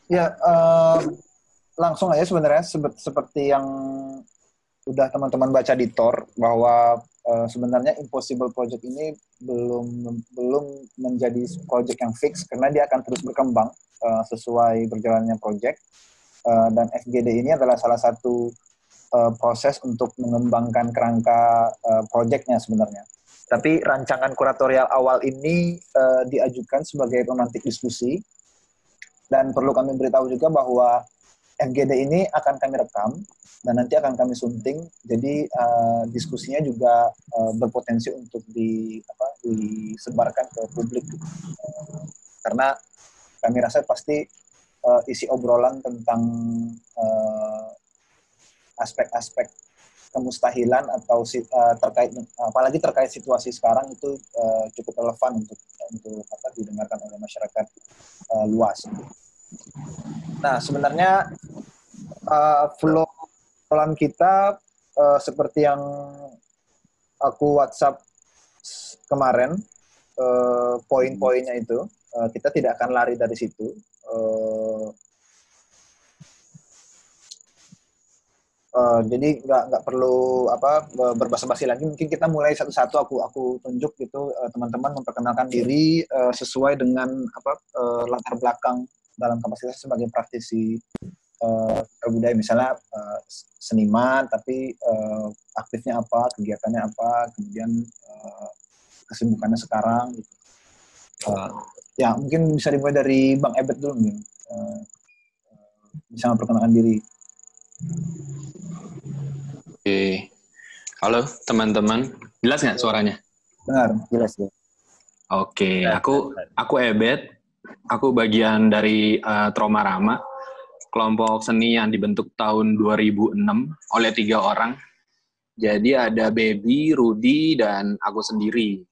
Ya, langsung aja sebenarnya seperti yang udah teman-teman baca di Tor bahwa sebenarnya Impossible Project ini belum belum menjadi project yang fix karena dia akan terus berkembang sesuai berjalannya project. Dan FGD ini adalah salah satu proses untuk mengembangkan kerangka projectnya sebenarnya. Tapi rancangan kuratorial awal ini diajukan sebagai pemantik diskusi, dan perlu kami beritahu juga bahwa FGD ini akan kami rekam dan nanti akan kami sunting. Jadi diskusinya juga berpotensi untuk disebarkan ke publik. Karena kami rasa pasti isi obrolan tentang aspek-aspek kemustahilan atau terkait, apalagi terkait situasi sekarang itu cukup relevan untuk didengarkan oleh masyarakat luas. Nah, sebenarnya flow obrolan kita seperti yang aku WhatsApp kemarin, poin-poinnya itu kita tidak akan lari dari situ. Jadi nggak perlu berbasa-basi lagi. Mungkin kita mulai satu-satu. Aku tunjuk gitu, teman-teman memperkenalkan diri sesuai dengan latar belakang dalam kapasitas sebagai praktisi budaya, misalnya seniman, tapi aktifnya apa, kegiatannya apa, kemudian kesibukannya sekarang. Gitu. Ya mungkin bisa dimulai dari Bang Ebet dulu, mungkin bisa memperkenalkan diri. Oke. Halo teman-teman, jelas nggak suaranya? Dengar, jelas ya. Oke, aku Ebet, aku bagian dari Trauma Rama, kelompok seni yang dibentuk tahun 2006 oleh 3 orang. Jadi ada Baby, Rudy, dan aku sendiri.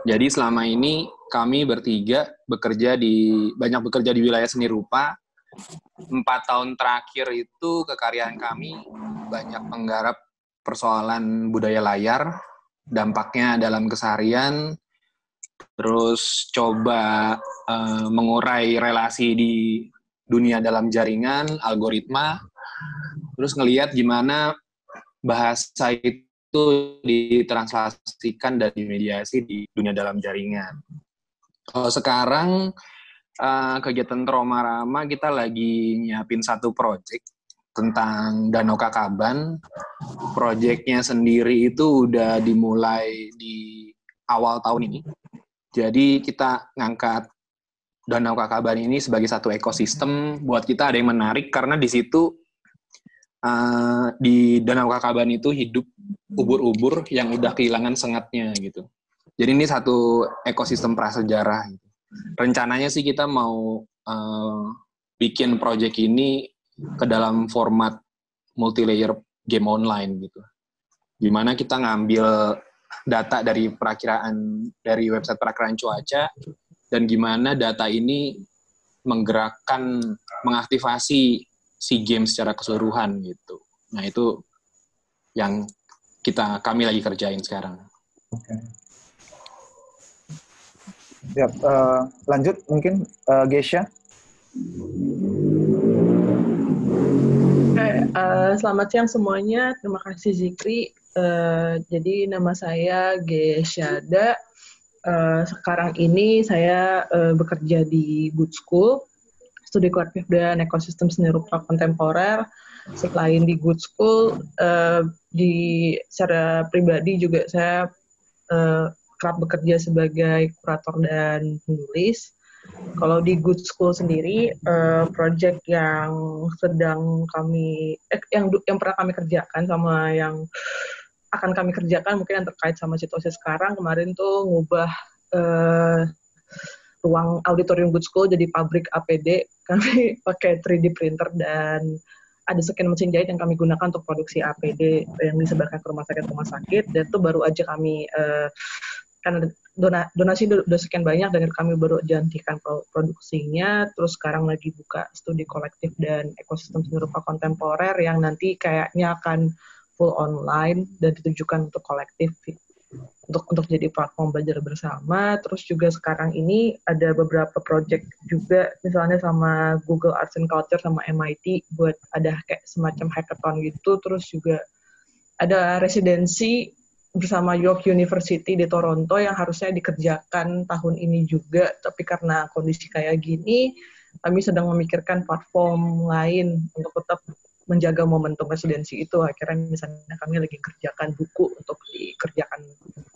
Jadi selama ini kami bertiga banyak bekerja di wilayah seni rupa. 4 tahun terakhir itu kekaryaan kami banyak menggarap persoalan budaya layar, dampaknya dalam keseharian, terus coba mengurai relasi di dunia dalam jaringan, algoritma, terus ngelihat gimana bahasa itu ditranslasikan dan dimediasi di dunia dalam jaringan. Kalau sekarang kegiatan Trauma Rama kita lagi nyiapin satu project tentang Danau Kakaban. Projectnya sendiri itu udah dimulai di awal tahun ini. Jadi kita ngangkat Danau Kakaban ini sebagai satu ekosistem. Buat kita ada yang menarik karena di situ di Danau Kakaban itu hidup ubur-ubur yang udah kehilangan sengatnya gitu. Jadi ini satu ekosistem prasejarah. Rencananya sih kita mau bikin project ini ke dalam format multi-layer game online gitu. Dimana kita ngambil data dari website perakiraan cuaca, dan gimana data ini mengaktifasi si game secara keseluruhan gitu. Nah itu yang kami lagi kerjain sekarang. Oke. Ya, lanjut mungkin Gesha. Selamat siang semuanya. Terima kasih Zikri. Jadi nama saya Gesyada. Sekarang ini saya bekerja di Good School, studi kolektif dan ekosistem seni rupa kontemporer. Selain di Good School, secara pribadi juga saya kerap bekerja sebagai kurator dan penulis. Kalau di Good School sendiri, project yang sedang yang pernah kami kerjakan sama yang akan kami kerjakan mungkin yang terkait sama situasi sekarang, kemarin tuh ngubah ruang auditorium Good School jadi pabrik APD. Kami pakai 3D printer dan ada sekian mesin jahit yang kami gunakan untuk produksi APD yang disebarkan ke rumah sakit, dan itu baru aja kami karena donasi udah sekian banyak dan kami baru hentikan produksinya. Terus sekarang lagi buka studi kolektif dan ekosistem seni rupa kontemporer yang nanti kayaknya akan full online dan ditujukan untuk kolektif untuk jadi platform belajar bersama. Terus juga sekarang ini ada beberapa project juga, misalnya sama Google Arts and Culture sama MIT buat ada kayak semacam hackathon gitu. Terus juga ada residensi bersama York University di Toronto yang harusnya dikerjakan tahun ini juga, tapi karena kondisi kayak gini, kami sedang memikirkan platform lain untuk tetap menjaga momentum residensi itu. Akhirnya misalnya kami lagi kerjakan buku untuk dikerjakan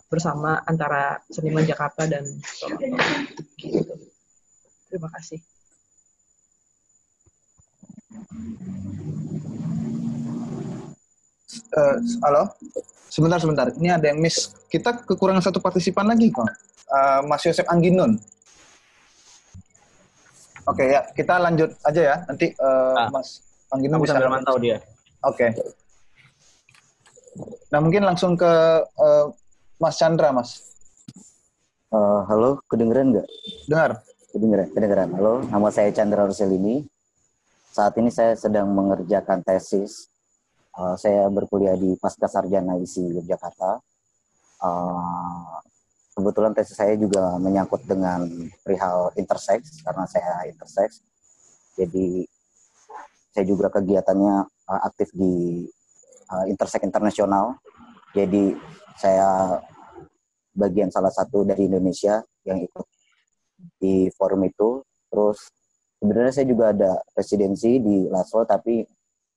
bersama antara seniman Jakarta dan Toronto. Gitu. Terima kasih. Halo, sebentar. Ini ada yang miss. Kita kekurangan satu partisipan lagi kok. Mas Yosef Angginun. Oke ya, kita lanjut aja ya. Nanti Mas Angginun bisa sambil mantau dia. Oke. Nah mungkin langsung ke Mas Chandra, Mas. Halo, kedengeran nggak? Dengar. Kedengeran. Halo, nama saya Chandra Roselini. Saat ini saya sedang mengerjakan tesis. Saya berkuliah di Pascasarjana ISI Yogyakarta. Kebetulan tesis saya juga menyangkut dengan perihal intersex, karena saya intersex. Jadi saya juga kegiatannya aktif di Intersex Internasional. Jadi saya bagian salah satu dari Indonesia yang ikut di forum itu. Terus sebenarnya saya juga ada residensi di Laswo, tapi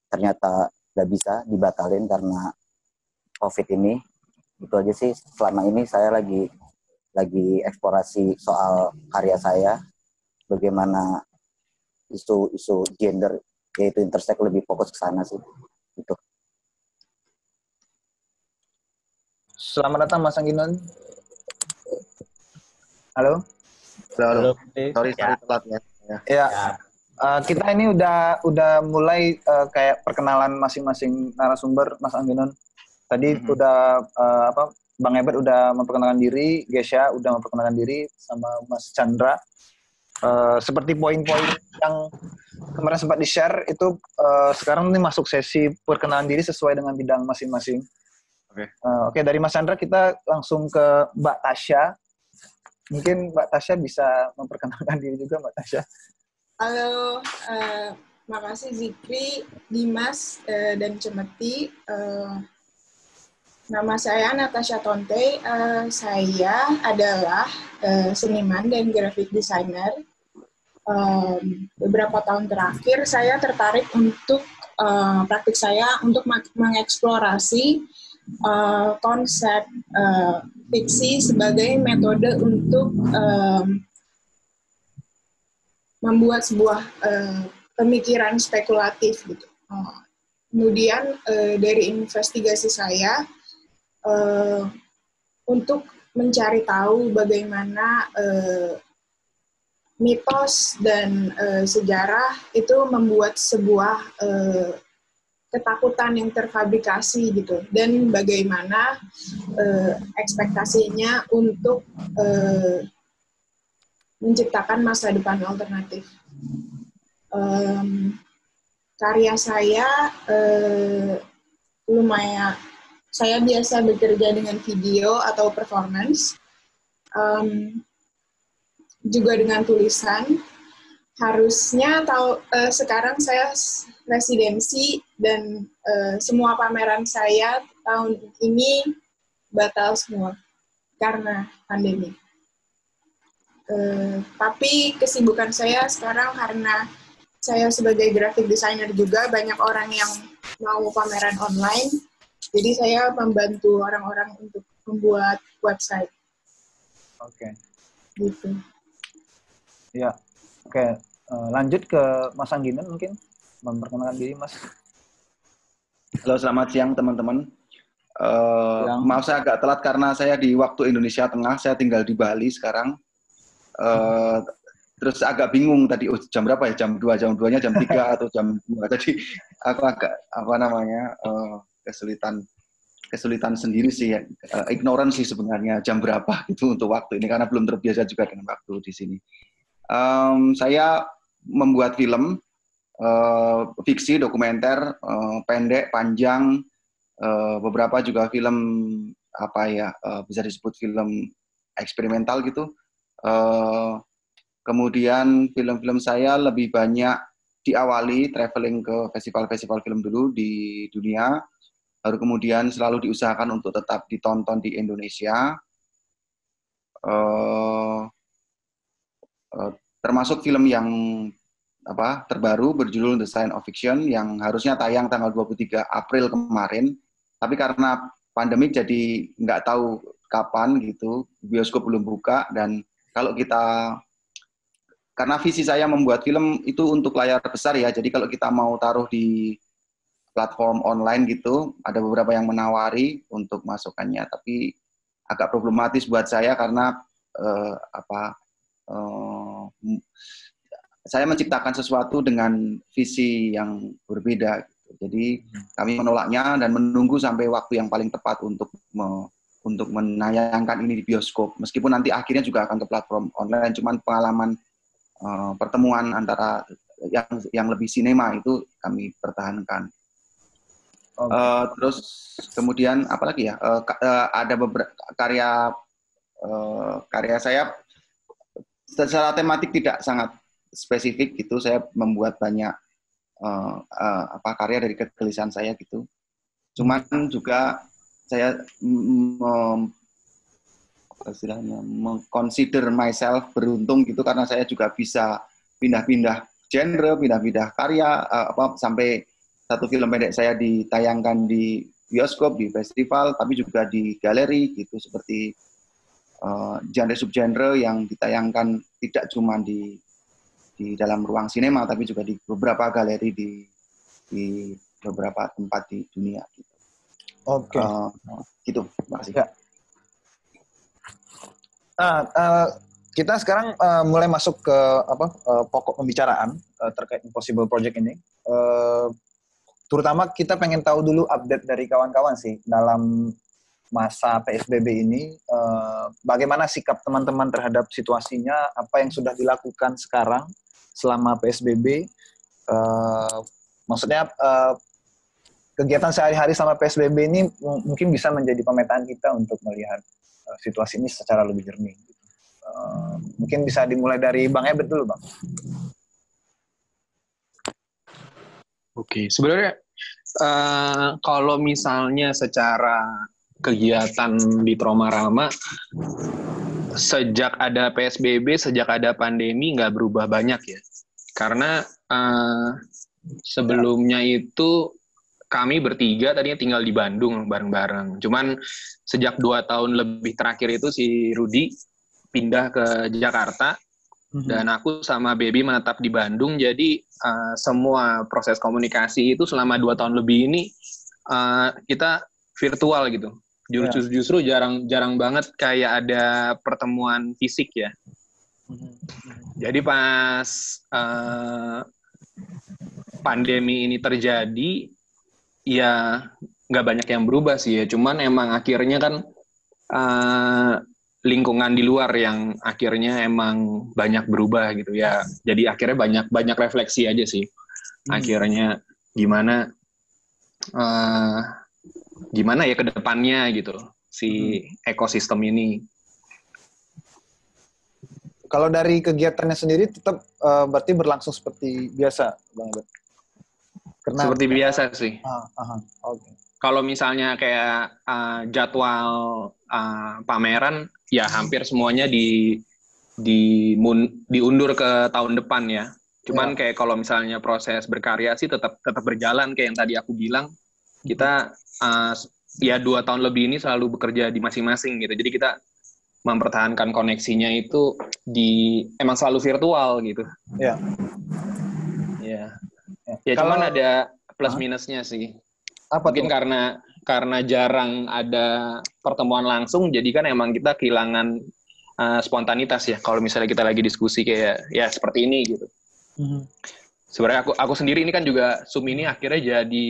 ternyata nggak bisa, dibatalin karena COVID ini. Itu aja sih. Selama ini saya lagi eksplorasi soal karya saya, bagaimana isu gender yaitu intersex lebih fokus ke sana sih. Gitu. Selamat datang Mas Angginun. Halo. Sorry telat ya. Ya. Kita ini udah mulai kayak perkenalan masing-masing narasumber, Mas Angginun. Tadi udah Bang Ebert udah memperkenalkan diri, Gesha udah memperkenalkan diri, sama Mas Chandra. Seperti poin-poin yang kemarin sempat di-share itu sekarang ini masuk sesi perkenalan diri sesuai dengan bidang masing-masing. Oke, dari Mas Chandra kita langsung ke Mbak Tasya. Mungkin Mbak Tasya bisa memperkenalkan diri juga, Mbak Tasya. Halo, makasih Zikri, Dimas, dan Cemeti. Nama saya Natasha Tonte. Saya adalah seniman dan graphic designer. Beberapa tahun terakhir saya tertarik untuk praktik saya untuk mengeksplorasi konsep fiksi sebagai metode untuk membuat sebuah pemikiran spekulatif gitu. Kemudian dari investigasi saya untuk mencari tahu bagaimana mitos dan sejarah itu membuat sebuah ketakutan yang terfabrikasi gitu, dan bagaimana ekspektasinya untuk menciptakan masa depan alternatif. Karya saya lumayan, saya biasa bekerja dengan video atau performance, juga dengan tulisan. Harusnya sekarang saya residensi dan semua pameran saya tahun ini batal semua karena pandemi. Tapi kesibukan saya sekarang karena saya sebagai graphic designer juga banyak orang yang mau pameran online, jadi saya membantu orang-orang untuk membuat website. Oke. Gitu. Ya. Oke. Lanjut ke Mas Angginun mungkin memperkenalkan diri, Mas. Halo, selamat siang teman-teman. Maaf saya agak telat karena saya di waktu Indonesia Tengah, saya tinggal di Bali sekarang. Terus agak bingung tadi jam berapa ya, jam 2, jam 2-nya jam 3 atau jam 2. Jadi aku agak kesulitan sendiri sih, ignorance sih sebenarnya jam berapa itu untuk waktu ini karena belum terbiasa juga dengan waktu di sini. Saya membuat film fiksi, dokumenter, pendek, panjang, beberapa juga film bisa disebut film eksperimental gitu. Kemudian film-film saya lebih banyak diawali traveling ke festival-festival film dulu di dunia, baru kemudian selalu diusahakan untuk tetap ditonton di Indonesia. Termasuk film yang terbaru berjudul The Science of Fiction yang harusnya tayang tanggal 23 April kemarin, tapi karena pandemi jadi nggak tahu kapan gitu, bioskop belum buka. Dan kalau karena visi saya membuat film itu untuk layar besar ya, jadi kalau kita mau taruh di platform online gitu, ada beberapa yang menawari untuk masukannya, tapi agak problematis buat saya karena saya menciptakan sesuatu dengan visi yang berbeda. Jadi kami menolaknya dan menunggu sampai waktu yang paling tepat untuk menayangkan ini di bioskop. Meskipun nanti akhirnya juga akan ke platform online, cuman pengalaman pertemuan antara yang lebih sinema itu kami pertahankan. Terus kemudian apalagi ya? Ada beberapa karya saya secara tematik tidak sangat spesifik gitu. Saya membuat banyak karya dari kegelisahan saya gitu. Cuman juga saya consider myself beruntung gitu karena saya juga bisa pindah-pindah genre, pindah-pindah karya, sampai satu film pendek saya ditayangkan di bioskop, di festival, tapi juga di galeri gitu, seperti genre-subgenre yang ditayangkan tidak cuma di dalam ruang sinema, tapi juga di beberapa galeri di beberapa tempat di dunia gitu. Oke. Gitu, makasih. Ya. Kita sekarang mulai masuk ke pokok pembicaraan terkait Impossible Project ini. Terutama kita pengen tahu dulu update dari kawan-kawan sih dalam masa PSBB ini, bagaimana sikap teman-teman terhadap situasinya, apa yang sudah dilakukan sekarang selama PSBB, maksudnya kegiatan sehari-hari selama PSBB ini mungkin bisa menjadi pemetaan kita untuk melihat situasi ini secara lebih jernih. Mungkin bisa dimulai dari Bang Ebet dulu, Bang. Oke, sebenarnya kalau misalnya secara kegiatan di Tromarama, sejak ada PSBB, sejak ada pandemi, nggak berubah banyak ya. Karena sebelumnya itu kami bertiga tadinya tinggal di Bandung bareng-bareng. Cuman sejak 2 tahun lebih terakhir itu si Rudi pindah ke Jakarta, dan aku sama Baby menetap di Bandung. Jadi semua proses komunikasi itu selama 2 tahun lebih ini kita virtual gitu. Justru jarang banget kayak ada pertemuan fisik ya. Jadi pas pandemi ini terjadi, ya nggak banyak yang berubah sih ya. Cuman emang akhirnya kan lingkungan di luar yang akhirnya emang banyak berubah gitu ya. Jadi akhirnya banyak refleksi aja sih. Akhirnya gimana ya ke depannya gitu si ekosistem ini. Kalau dari kegiatannya sendiri tetap berarti berlangsung seperti biasa, Bang Ebet? Seperti biasa sih. Okay. Kalau misalnya kayak jadwal pameran, ya hampir semuanya diundur ke tahun depan ya. Cuman kayak kalau misalnya proses berkarya sih tetap berjalan kayak yang tadi aku bilang. Kita ya 2 tahun lebih ini selalu bekerja di masing-masing gitu. Jadi kita mempertahankan koneksinya itu emang selalu virtual gitu. Iya. Iya. Ya cuman ada plus minusnya sih. Mungkin karena jarang ada pertemuan langsung, jadi kan emang kita kehilangan spontanitas ya. Kalau misalnya kita lagi diskusi kayak ya seperti ini gitu. Sebenarnya aku sendiri ini kan juga Zoom ini akhirnya jadi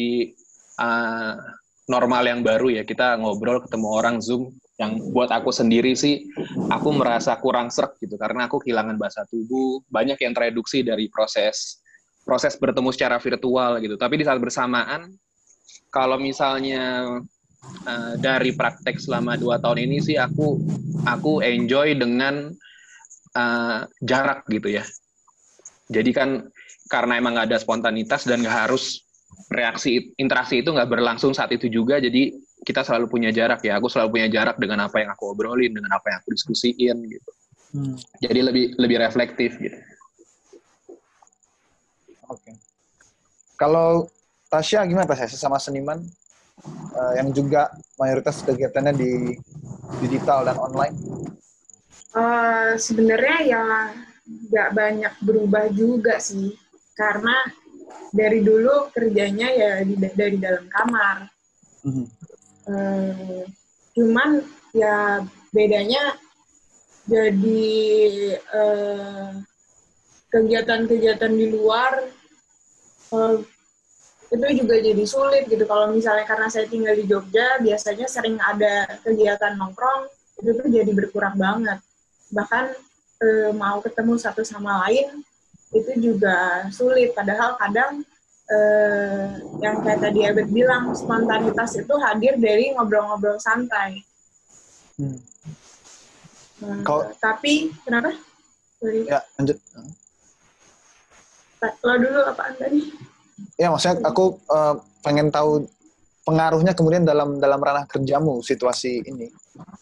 normal yang baru ya. Kita ngobrol ketemu orang Zoom. Yang buat aku sendiri sih, aku merasa kurang sreg gitu karena aku kehilangan bahasa tubuh. Banyak yang tereduksi dari proses bertemu secara virtual gitu. Tapi di saat bersamaan, kalau misalnya dari praktek selama 2 tahun ini sih aku enjoy dengan jarak gitu ya. Jadi kan karena emang nggak ada spontanitas dan nggak harus interaksi itu nggak berlangsung saat itu juga, jadi kita selalu punya jarak ya. Aku selalu punya jarak dengan apa yang aku obrolin, dengan apa yang aku diskusiin gitu. Jadi lebih reflektif gitu. Oke. Kalau Tasya gimana Tasya, sesama seniman yang juga mayoritas kegiatannya di digital dan online? Sebenarnya ya nggak banyak berubah juga sih, karena dari dulu kerjanya ya dari dalam kamar. Cuman ya bedanya jadi kegiatan-kegiatan di luar itu juga jadi sulit gitu. Kalau misalnya karena saya tinggal di Jogja, biasanya sering ada kegiatan nongkrong, itu tuh jadi berkurang banget. Bahkan mau ketemu satu sama lain, itu juga sulit. Padahal kadang yang kayak tadi Abed bilang, spontanitas itu hadir dari ngobrol-ngobrol santai. Tapi, kenapa? Sorry. Ya, lanjut. Lo dulu apaan tadi? Ya, maksudnya aku pengen tahu pengaruhnya kemudian dalam ranah kerjamu, situasi ini.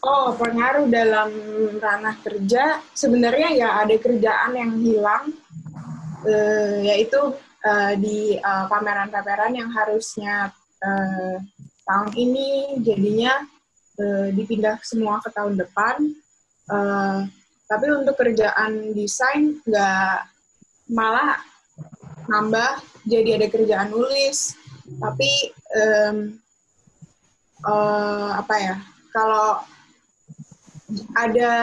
Oh, pengaruh dalam ranah kerja, sebenarnya ya ada kerjaan yang hilang, yaitu di pameran-pameran yang harusnya tahun ini jadinya dipindah semua ke tahun depan. Tapi untuk kerjaan desain nggak, malah nambah, jadi ada kerjaan nulis. Tapi kalau ada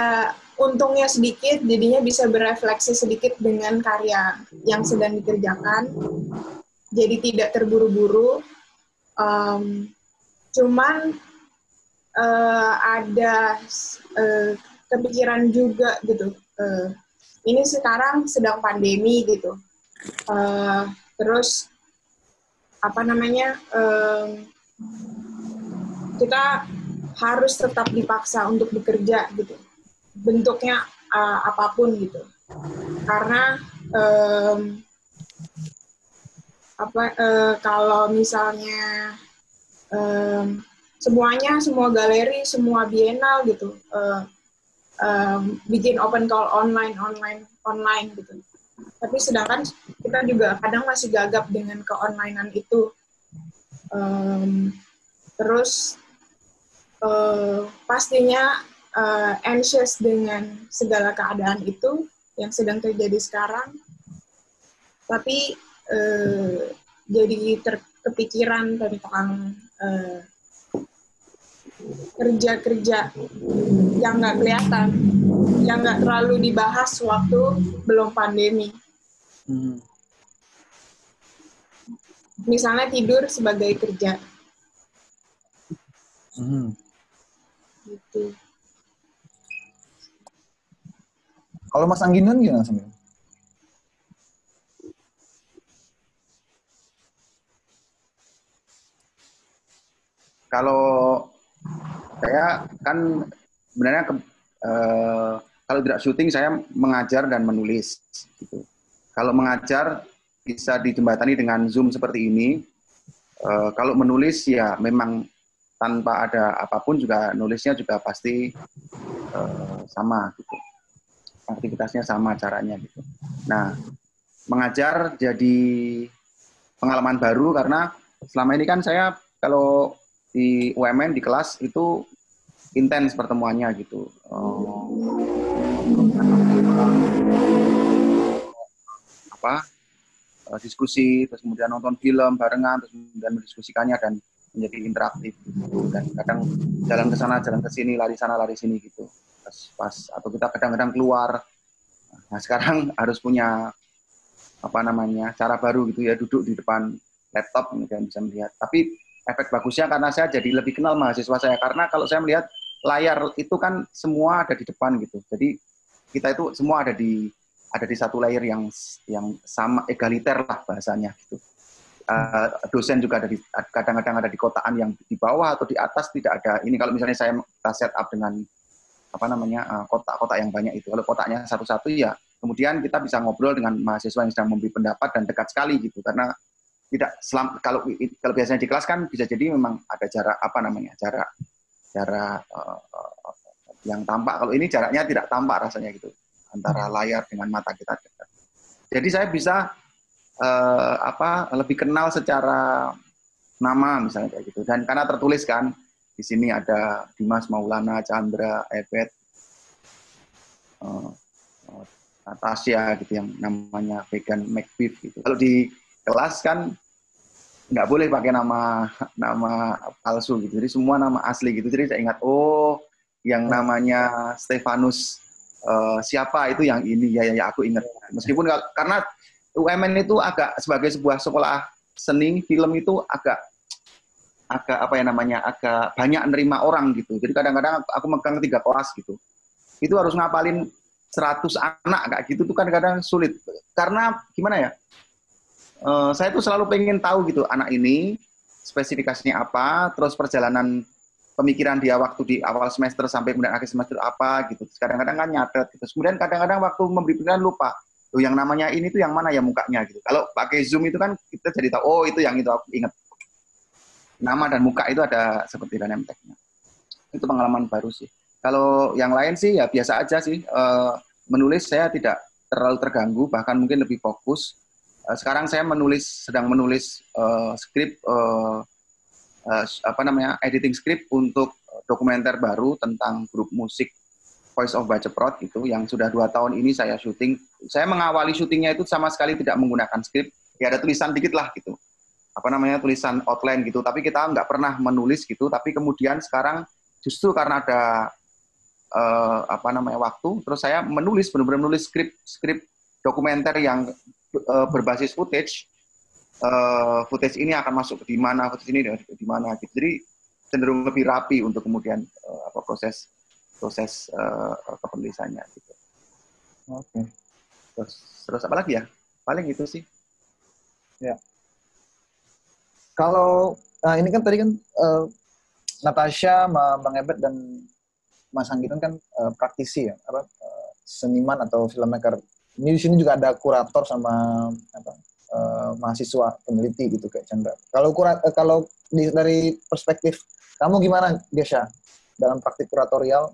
untungnya sedikit, jadinya bisa berefleksi sedikit dengan karya yang sedang dikerjakan. Jadi tidak terburu-buru. Cuman ada kepikiran juga gitu. Ini sekarang sedang pandemi gitu. Terus kita harus tetap dipaksa untuk bekerja gitu, bentuknya apapun gitu, karena kalau misalnya semua galeri, semua bienal gitu bikin open call online gitu, tapi sedangkan kita juga kadang masih gagap dengan ke-onlinean itu. Terus pastinya anxious dengan segala keadaan itu yang sedang terjadi sekarang, tapi jadi kepikiran tentang kerja-kerja yang nggak kelihatan, yang nggak terlalu dibahas waktu belum pandemi. Misalnya tidur sebagai kerja. Gitu. Kalau Mas Angginan gimana sebenarnya? Kalau saya kan sebenarnya kalau tidak syuting saya mengajar dan menulis gitu. Kalau mengajar bisa dijembatani dengan Zoom seperti ini. Kalau menulis ya memang tanpa ada apapun juga nulisnya juga pasti sama gitu. Aktivitasnya sama caranya gitu. Nah, mengajar jadi pengalaman baru karena selama ini kan saya kalau di UMN di kelas itu intens pertemuannya gitu. Diskusi, terus kemudian nonton film barengan, terus kemudian mendiskusikannya dan menjadi interaktif gitu. Dan kadang jalan ke sana, jalan ke sini, lari sana, lari sini gitu. Atau kita kadang-kadang keluar. Nah, sekarang harus punya cara baru gitu ya, duduk di depan laptop kemudian bisa melihat. Tapi efek bagusnya karena saya jadi lebih kenal mahasiswa saya, karena kalau saya melihat layar itu kan semua ada di depan gitu. Jadi kita itu semua ada di satu layer yang sama, egaliter lah bahasanya gitu. dosen juga ada kadang-kadang ada di kotaan yang di bawah atau di atas, tidak ada ini. Kalau misalnya kita set up dengan kotak-kotak yang banyak itu, kalau kotaknya satu-satu ya kemudian kita bisa ngobrol dengan mahasiswa yang sedang memberi pendapat dan dekat sekali gitu, karena tidak kalau biasanya di kelas kan bisa jadi memang ada jarak jarak yang tampak. Kalau ini jaraknya tidak tampak rasanya gitu antara layar dengan mata kita. Jadi saya bisa lebih kenal secara nama misalnya kayak gitu, dan karena tertulis kan di sini ada Dimas, Maulana, Chandra, Ebet, Natasha gitu yang namanya Vegan McBeef gitu. Kalau di kelas kan nggak boleh pakai nama palsu gitu, jadi semua nama asli gitu. Jadi saya ingat, yang namanya Stefanus siapa itu yang ini ya aku ingat. Meskipun karena UMN itu agak sebagai sebuah sekolah seni film itu agak agak banyak nerima orang gitu. Jadi kadang-kadang aku megang 3 kelas gitu. Itu harus ngapalin 100 anak kayak gitu tuh kan kadang sulit. Karena gimana ya? Saya tuh selalu pengen tahu gitu anak ini spesifikasinya apa, terus perjalanan pemikiran dia waktu di awal semester sampai kemudian akhir semester apa gitu. Kadang-kadang kan nyatet gitu. Kemudian kadang-kadang waktu memberi penilaian lupa. Loh yang namanya ini tuh yang mana ya mukanya gitu. Kalau pakai Zoom itu kan kita jadi tahu, itu yang itu aku ingat. Nama dan muka itu ada seperti dalam tag-nya. Itu pengalaman baru sih. Kalau yang lain sih ya biasa aja sih. Menulis saya tidak terlalu terganggu, bahkan mungkin lebih fokus. Sekarang saya sedang menulis skrip editing skrip untuk dokumenter baru tentang grup musik Voice of Baceprot gitu, yang sudah 2 tahun ini saya syuting. Saya mengawali syutingnya itu sama sekali tidak menggunakan skrip. Ya ada tulisan dikit lah gitu. Tulisan outline gitu, tapi kita nggak pernah menulis gitu. Tapi kemudian sekarang justru karena ada waktu, terus saya benar-benar menulis skrip dokumenter yang berbasis footage. Footage ini akan masuk di mana, footage ini di mana gitu. Jadi cenderung lebih rapi untuk kemudian proses kepenulisannya gitu. Oke. Terus apa lagi ya? Paling itu sih. Ya. Kalau ini kan tadi kan Natasha, Bang Ebet dan Mas Anggito kan praktisi ya, seniman atau filmmaker. Ini di sini juga ada kurator sama mahasiswa peneliti gitu kayak Chandra. Kalau dari perspektif kamu gimana, Gesha, dalam praktik kuratorial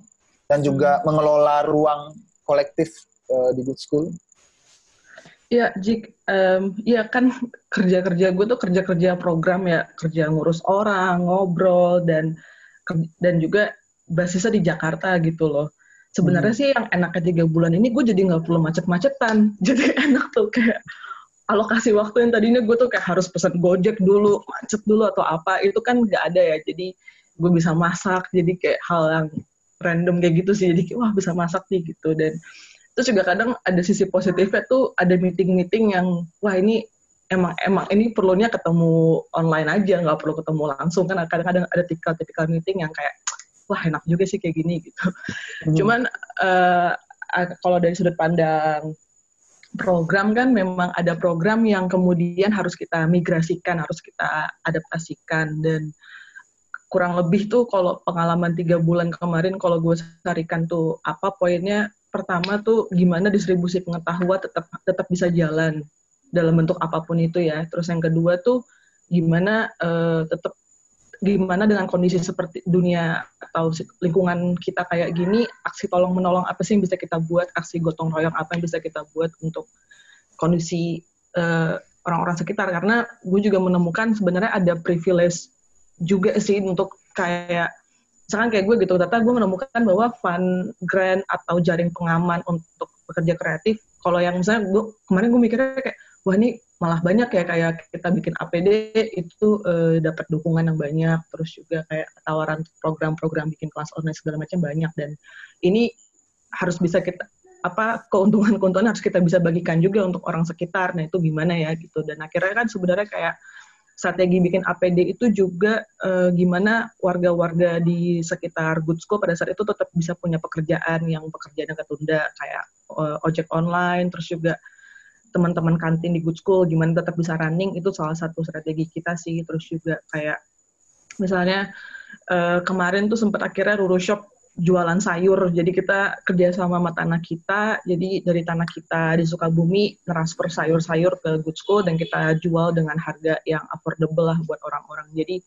dan juga mengelola ruang kolektif di Good School? Ya, Jik, ya kan kerja gue tuh kerja program ya, kerja ngurus orang, ngobrol, dan juga basisnya di Jakarta gitu loh. Sebenarnya sih yang enaknya 3 bulan ini gue jadi nggak perlu macet-macetan, jadi enak tuh kayak alokasi waktu yang tadinya gue tuh kayak harus pesan Gojek dulu, macet dulu atau apa, itu kan nggak ada ya, jadi gue bisa masak, jadi kayak hal yang random kayak gitu sih, jadi kayak wah bisa masak nih gitu. Dan terus juga kadang ada sisi positifnya tuh, ada meeting-meeting yang wah ini emang ini perlunya ketemu online aja, nggak perlu ketemu langsung kan. Kadang-kadang ada tipikal meeting yang kayak wah enak juga sih kayak gini gitu. Cuman kalau dari sudut pandang program kan memang ada program yang kemudian harus kita migrasikan, harus kita adaptasikan, dan kurang lebih tuh kalau pengalaman 3 bulan kemarin kalau gue carikan tuh apa poinnya. Pertama tuh gimana distribusi pengetahuan tetap bisa jalan dalam bentuk apapun itu ya. Terus yang kedua tuh gimana gimana dengan kondisi seperti dunia atau lingkungan kita kayak gini, aksi tolong menolong apa sih yang bisa kita buat, aksi gotong royong apa yang bisa kita buat untuk kondisi orang-orang sekitar. Karena gue juga menemukan sebenarnya ada privilege juga sih untuk kayak misalkan kayak gue gitu, ternyata gue menemukan bahwa fund grant atau jaring pengaman untuk pekerja kreatif, kalau yang misalnya kemarin gue mikirnya kayak, wah ini malah banyak ya, kayak kita bikin APD itu dapat dukungan yang banyak, terus juga kayak tawaran program-program bikin kelas online segala macam banyak, dan ini harus bisa kita, keuntungan harus kita bisa bagikan juga untuk orang sekitar. Nah itu gimana ya gitu, dan akhirnya kan sebenarnya kayak strategi bikin APD itu juga gimana warga-warga di sekitar Good School pada saat itu tetap bisa punya pekerjaan yang ketunda, kayak ojek online, terus juga teman-teman kantin di Good School gimana tetap bisa running, itu salah satu strategi kita sih. Terus juga kayak misalnya kemarin tuh sempat akhirnya Ruru Shop jualan sayur, jadi kita kerja sama tanah kita, jadi dari tanah kita di Sukabumi transfer sayur-sayur ke Good School dan kita jual dengan harga yang affordable lah buat orang-orang. Jadi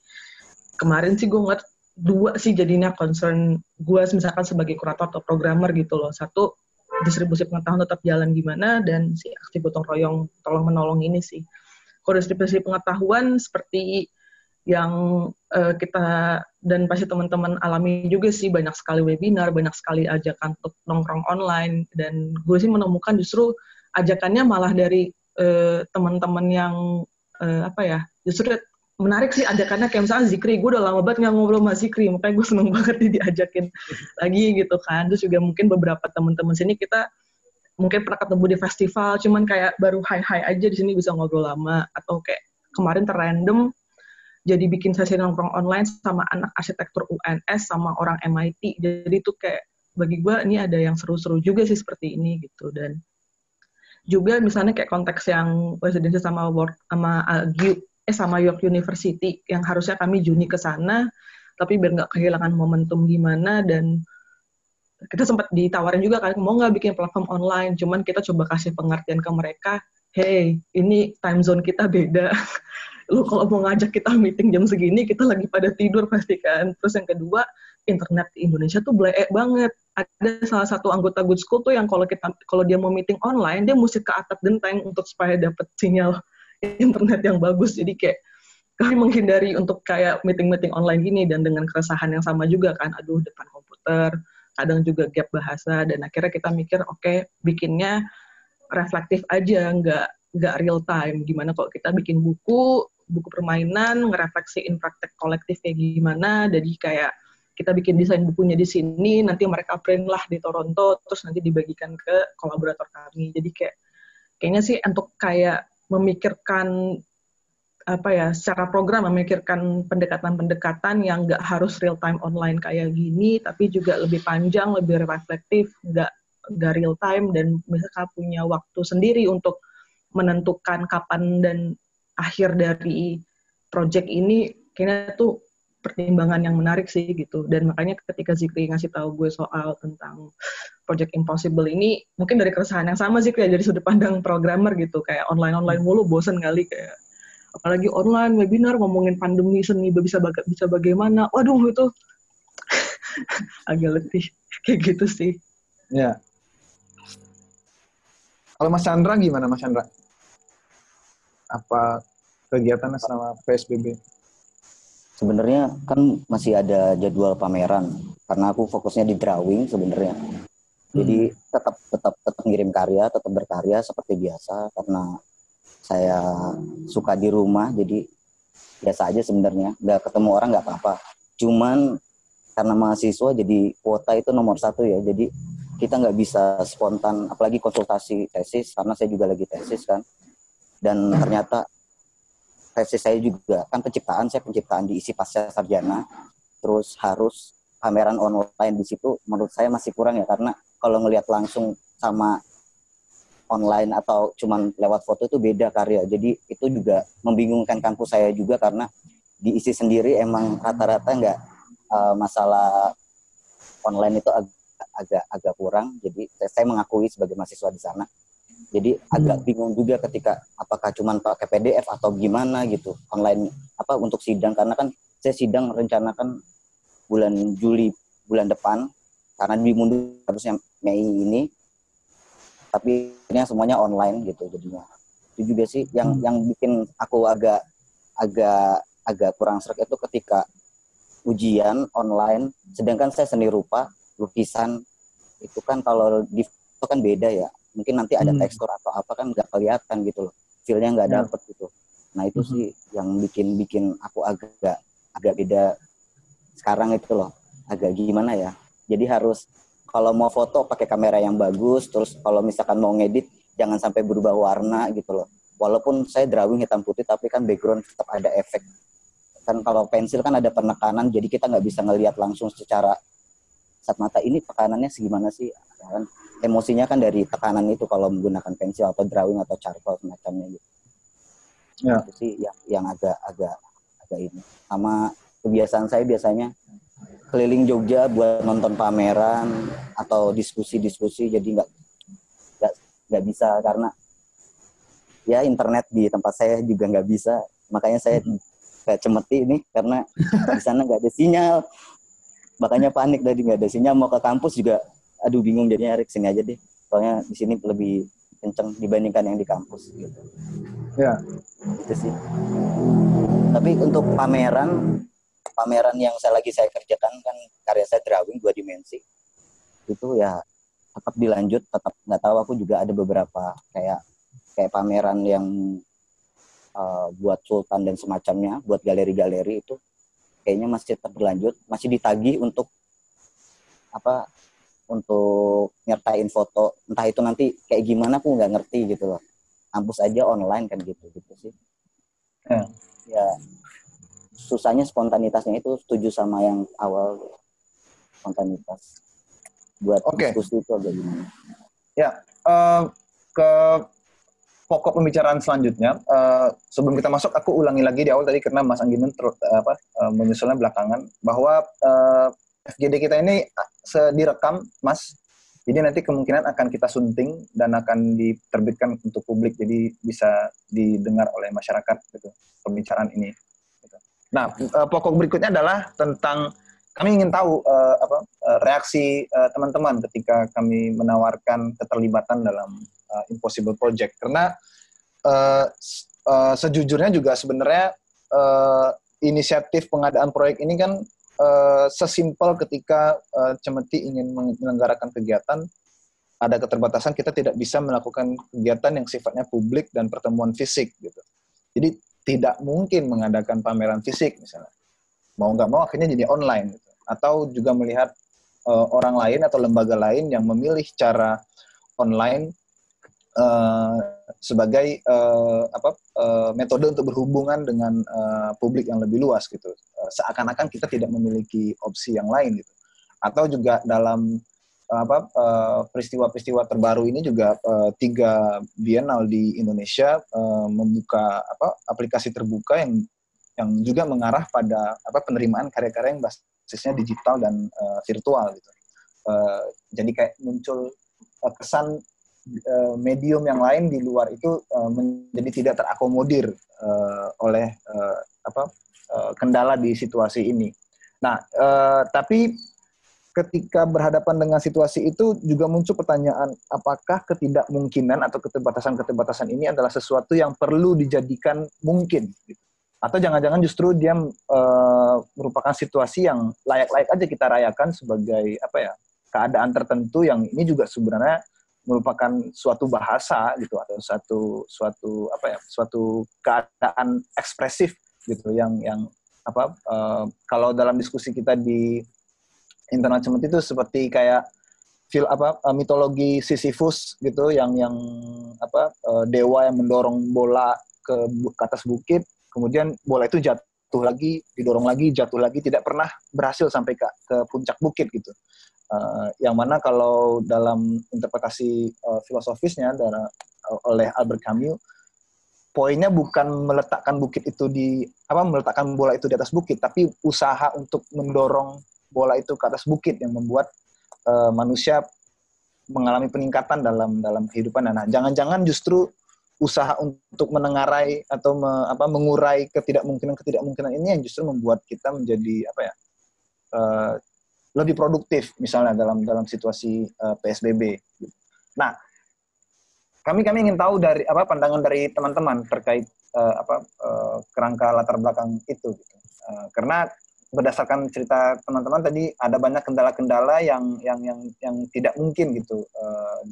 kemarin sih gue ngeliat dua sih jadinya concern gue misalkan sebagai kurator atau programmer gitu loh. Satu, distribusi pengetahuan tetap jalan gimana, dan si aksi gotong royong tolong menolong ini sih. Kalau distribusi pengetahuan seperti yang kita dan pasti teman-teman alami juga sih, banyak sekali webinar, banyak sekali ajakan untuk nongkrong online, dan gue sih menemukan justru ajakannya malah dari teman-teman yang justru menarik sih ajakannya, kayak misalnya Zikri, gue udah lama banget nggak ngobrol sama Zikri, makanya gue seneng banget nih diajakin lagi gitu kan. Terus juga mungkin beberapa teman-teman sini kita mungkin pernah ketemu di festival, cuman kayak baru hi-hi aja di sini bisa ngobrol lama, atau kayak kemarin terrandom jadi bikin sesi nongkrong online sama anak arsitektur UNS sama orang MIT. Jadi itu kayak bagi gue ini ada yang seru-seru juga sih seperti ini gitu. Dan juga misalnya kayak konteks yang residensi sama sama York University yang harusnya kami Juni ke sana, tapi biar nggak kehilangan momentum gimana, dan kita sempat ditawarin juga kan mau nggak bikin platform online, cuman kita coba kasih pengertian ke mereka, hey ini time zone kita beda. Lu kalau mau ngajak kita meeting jam segini, kita lagi pada tidur pasti kan. Terus yang kedua, internet di Indonesia tuh bleek banget. Ada salah satu anggota Good School tuh yang kalau dia mau meeting online, dia mesti ke atap genteng untuk supaya dapat sinyal internet yang bagus. Jadi kayak kami menghindari untuk kayak meeting-meeting online gini, dan dengan keresahan yang sama juga kan, aduh depan komputer, kadang juga gap bahasa, dan akhirnya kita mikir oke, bikinnya reflektif aja, nggak real time. Gimana kalau kita bikin buku permainan, ngerefleksiin praktek kolektif kayak gimana, jadi kayak kita bikin desain bukunya di sini, nanti mereka print lah di Toronto, terus nanti dibagikan ke kolaborator kami. Jadi kayaknya sih untuk kayak memikirkan secara program, memikirkan pendekatan-pendekatan yang nggak harus real time online kayak gini, tapi juga lebih panjang, lebih reflektif, nggak real time, dan mereka punya waktu sendiri untuk menentukan kapan dan akhir dari project ini. Kayaknya tuh pertimbangan yang menarik sih gitu. Dan makanya ketika Zikri ngasih tahu gue soal tentang Project Impossible ini, mungkin dari keresahan yang sama sih, kayak dari sudut pandang programmer gitu, kayak online mulu bosen kali, kayak apalagi online webinar ngomongin pandemi seni bisa bagaimana, waduh itu agak letih kayak gitu sih. Ya. Kalau Mas Chandra gimana, Mas Chandra? Apa kegiatannya selama PSBB? Sebenarnya kan masih ada jadwal pameran karena aku fokusnya di drawing sebenarnya. Jadi tetap ngirim karya, tetap berkarya seperti biasa karena saya suka di rumah, jadi biasa aja sebenarnya. Nggak ketemu orang nggak apa-apa. Cuman karena mahasiswa jadi kuota itu nomor 1 ya. Jadi kita nggak bisa spontan, apalagi konsultasi tesis karena saya juga lagi tesis kan. Dan ternyata tesis saya juga kan penciptaan diisi pasca sarjana, terus harus pameran online di situ menurut saya masih kurang ya, karena kalau ngelihat langsung sama online atau cuman lewat foto itu beda karya. Jadi itu juga membingungkan kampus saya juga karena diisi sendiri emang rata-rata nggak masalah online itu agak kurang. Jadi saya mengakui sebagai mahasiswa di sana. Jadi agak bingung juga ketika apakah cuman pakai PDF atau gimana gitu online untuk sidang, karena kan saya sidang rencanakan bulan Juli bulan depan karena dimundur harusnya Mei ini, tapi ini semuanya online gitu jadinya. Itu juga sih yang bikin aku agak kurang sreg itu ketika ujian online, sedangkan saya seni rupa, lukisan itu kan kalau di foto kan beda ya. Mungkin nanti ada tekstur atau apa kan nggak kelihatan gitu loh, feel-nya nggak dapet gitu. Nah itu sih yang bikin aku agak beda sekarang itu loh, agak gimana ya. Jadi harus kalau mau foto pakai kamera yang bagus, terus kalau misalkan mau ngedit jangan sampai berubah warna gitu loh. Walaupun saya drawing hitam putih tapi kan background tetap ada efek. Kan kalau pensil kan ada penekanan, jadi kita nggak bisa ngelihat langsung secara kasat mata ini tekanannya segimana sih kan. emosinya kan dari tekanan itu kalau menggunakan pensil atau drawing atau charcoal semacamnya gitu. Ya. Itu sih yang agak ini. Sama kebiasaan saya biasanya keliling Jogja buat nonton pameran atau diskusi-diskusi, jadi nggak bisa karena ya internet di tempat saya juga nggak bisa, makanya saya kayak cemeti ini karena di sana nggak ada sinyal, makanya panik tadi nggak ada sinyal, mau ke kampus juga aduh bingung, jadinya Erik sini aja deh, soalnya di sini lebih kenceng dibandingkan yang di kampus gitu. Ya. Itu sih. Tapi untuk pameran yang saya kerjakan kan karya saya drawing 2 dimensi. Itu ya tetap dilanjut, tetap nggak tahu, aku juga ada beberapa kayak pameran yang buat Sultan dan semacamnya, buat galeri-galeri itu kayaknya masih tetap berlanjut, masih ditagih untuk nyertain foto, entah itu nanti kayak gimana aku nggak ngerti gitu loh. Kampus aja online kan gitu sih. Ya susahnya spontanitasnya itu, setuju sama yang awal, spontanitas buat diskusi itu agak gimana. Ya, ke pokok pembicaraan selanjutnya. Sebelum kita masuk, aku ulangi lagi di awal tadi karena Mas Angginun menyusulnya belakangan, bahwa FGD kita ini direkam, Mas. Jadi nanti kemungkinan akan kita sunting dan akan diterbitkan untuk publik, jadi bisa didengar oleh masyarakat gitu, pembicaraan ini. Gitu. Nah, pokok berikutnya adalah tentang kami ingin tahu reaksi teman-teman ketika kami menawarkan keterlibatan dalam Impossible Project. Karena sejujurnya juga sebenarnya inisiatif pengadaan proyek ini kan sesimpel ketika Cemeti ingin menyelenggarakan kegiatan, ada keterbatasan, kita tidak bisa melakukan kegiatan yang sifatnya publik dan pertemuan fisik gitu. Jadi tidak mungkin mengadakan pameran fisik misalnya. Mau nggak mau akhirnya jadi online gitu. Atau juga melihat orang lain atau lembaga lain yang memilih cara online sebagai metode untuk berhubungan dengan publik yang lebih luas gitu. Seakan-akan kita tidak memiliki opsi yang lain gitu. Atau juga dalam peristiwa-peristiwa terbaru ini juga 3 bienal di Indonesia membuka aplikasi terbuka yang juga mengarah pada penerimaan karya-karya yang basisnya digital dan virtual gitu. Jadi kayak muncul kesan medium yang lain di luar itu menjadi tidak terakomodir oleh kendala di situasi ini. Nah, tapi ketika berhadapan dengan situasi itu juga muncul pertanyaan, apakah ketidakmungkinan atau keterbatasan-keterbatasan ini adalah sesuatu yang perlu dijadikan mungkin? Atau jangan-jangan justru dia merupakan situasi yang layak-layak aja kita rayakan sebagai keadaan tertentu yang ini juga sebenarnya merupakan suatu bahasa gitu, atau suatu keadaan ekspresif gitu yang kalau dalam diskusi kita di internal Cemeti itu seperti kayak mitologi Sisyphus gitu, yang dewa yang mendorong bola ke atas bukit, kemudian bola itu jatuh lagi, didorong lagi, jatuh lagi, tidak pernah berhasil sampai ke puncak bukit gitu. Yang mana kalau dalam interpretasi filosofisnya oleh Albert Camus, poinnya bukan meletakkan meletakkan bola itu di atas bukit, tapi usaha untuk mendorong bola itu ke atas bukit yang membuat manusia mengalami peningkatan dalam kehidupan. Nah, jangan-jangan justru usaha untuk menengarai atau mengurai ketidakmungkinan ini yang justru membuat kita menjadi lebih produktif misalnya dalam situasi PSBB. Nah, kami ingin tahu dari pandangan dari teman-teman terkait kerangka latar belakang itu. Gitu. Karena berdasarkan cerita teman-teman tadi ada banyak kendala-kendala yang tidak mungkin gitu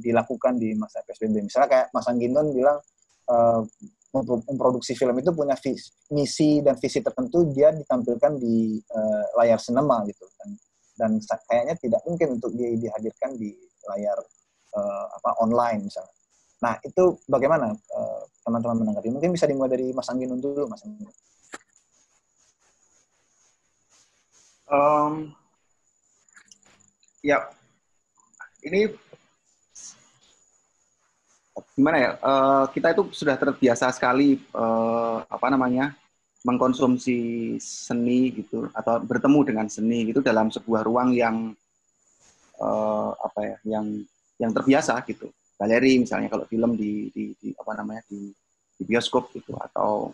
dilakukan di masa PSBB. Misalnya kayak Mas Angginun bilang memproduksi film itu punya misi dan visi tertentu, dia ditampilkan di layar sinema gitu kan. Dan kayaknya tidak mungkin untuk dihadirkan di layar online misalnya. Nah, itu bagaimana teman-teman menanggapi? Mungkin bisa dimulai dari Mas Angginun dulu, Mas Angginun. Ya, ini gimana ya? Kita itu sudah terbiasa sekali mengkonsumsi seni gitu atau bertemu dengan seni gitu dalam sebuah ruang yang yang terbiasa gitu. Galeri misalnya kalau film di bioskop gitu atau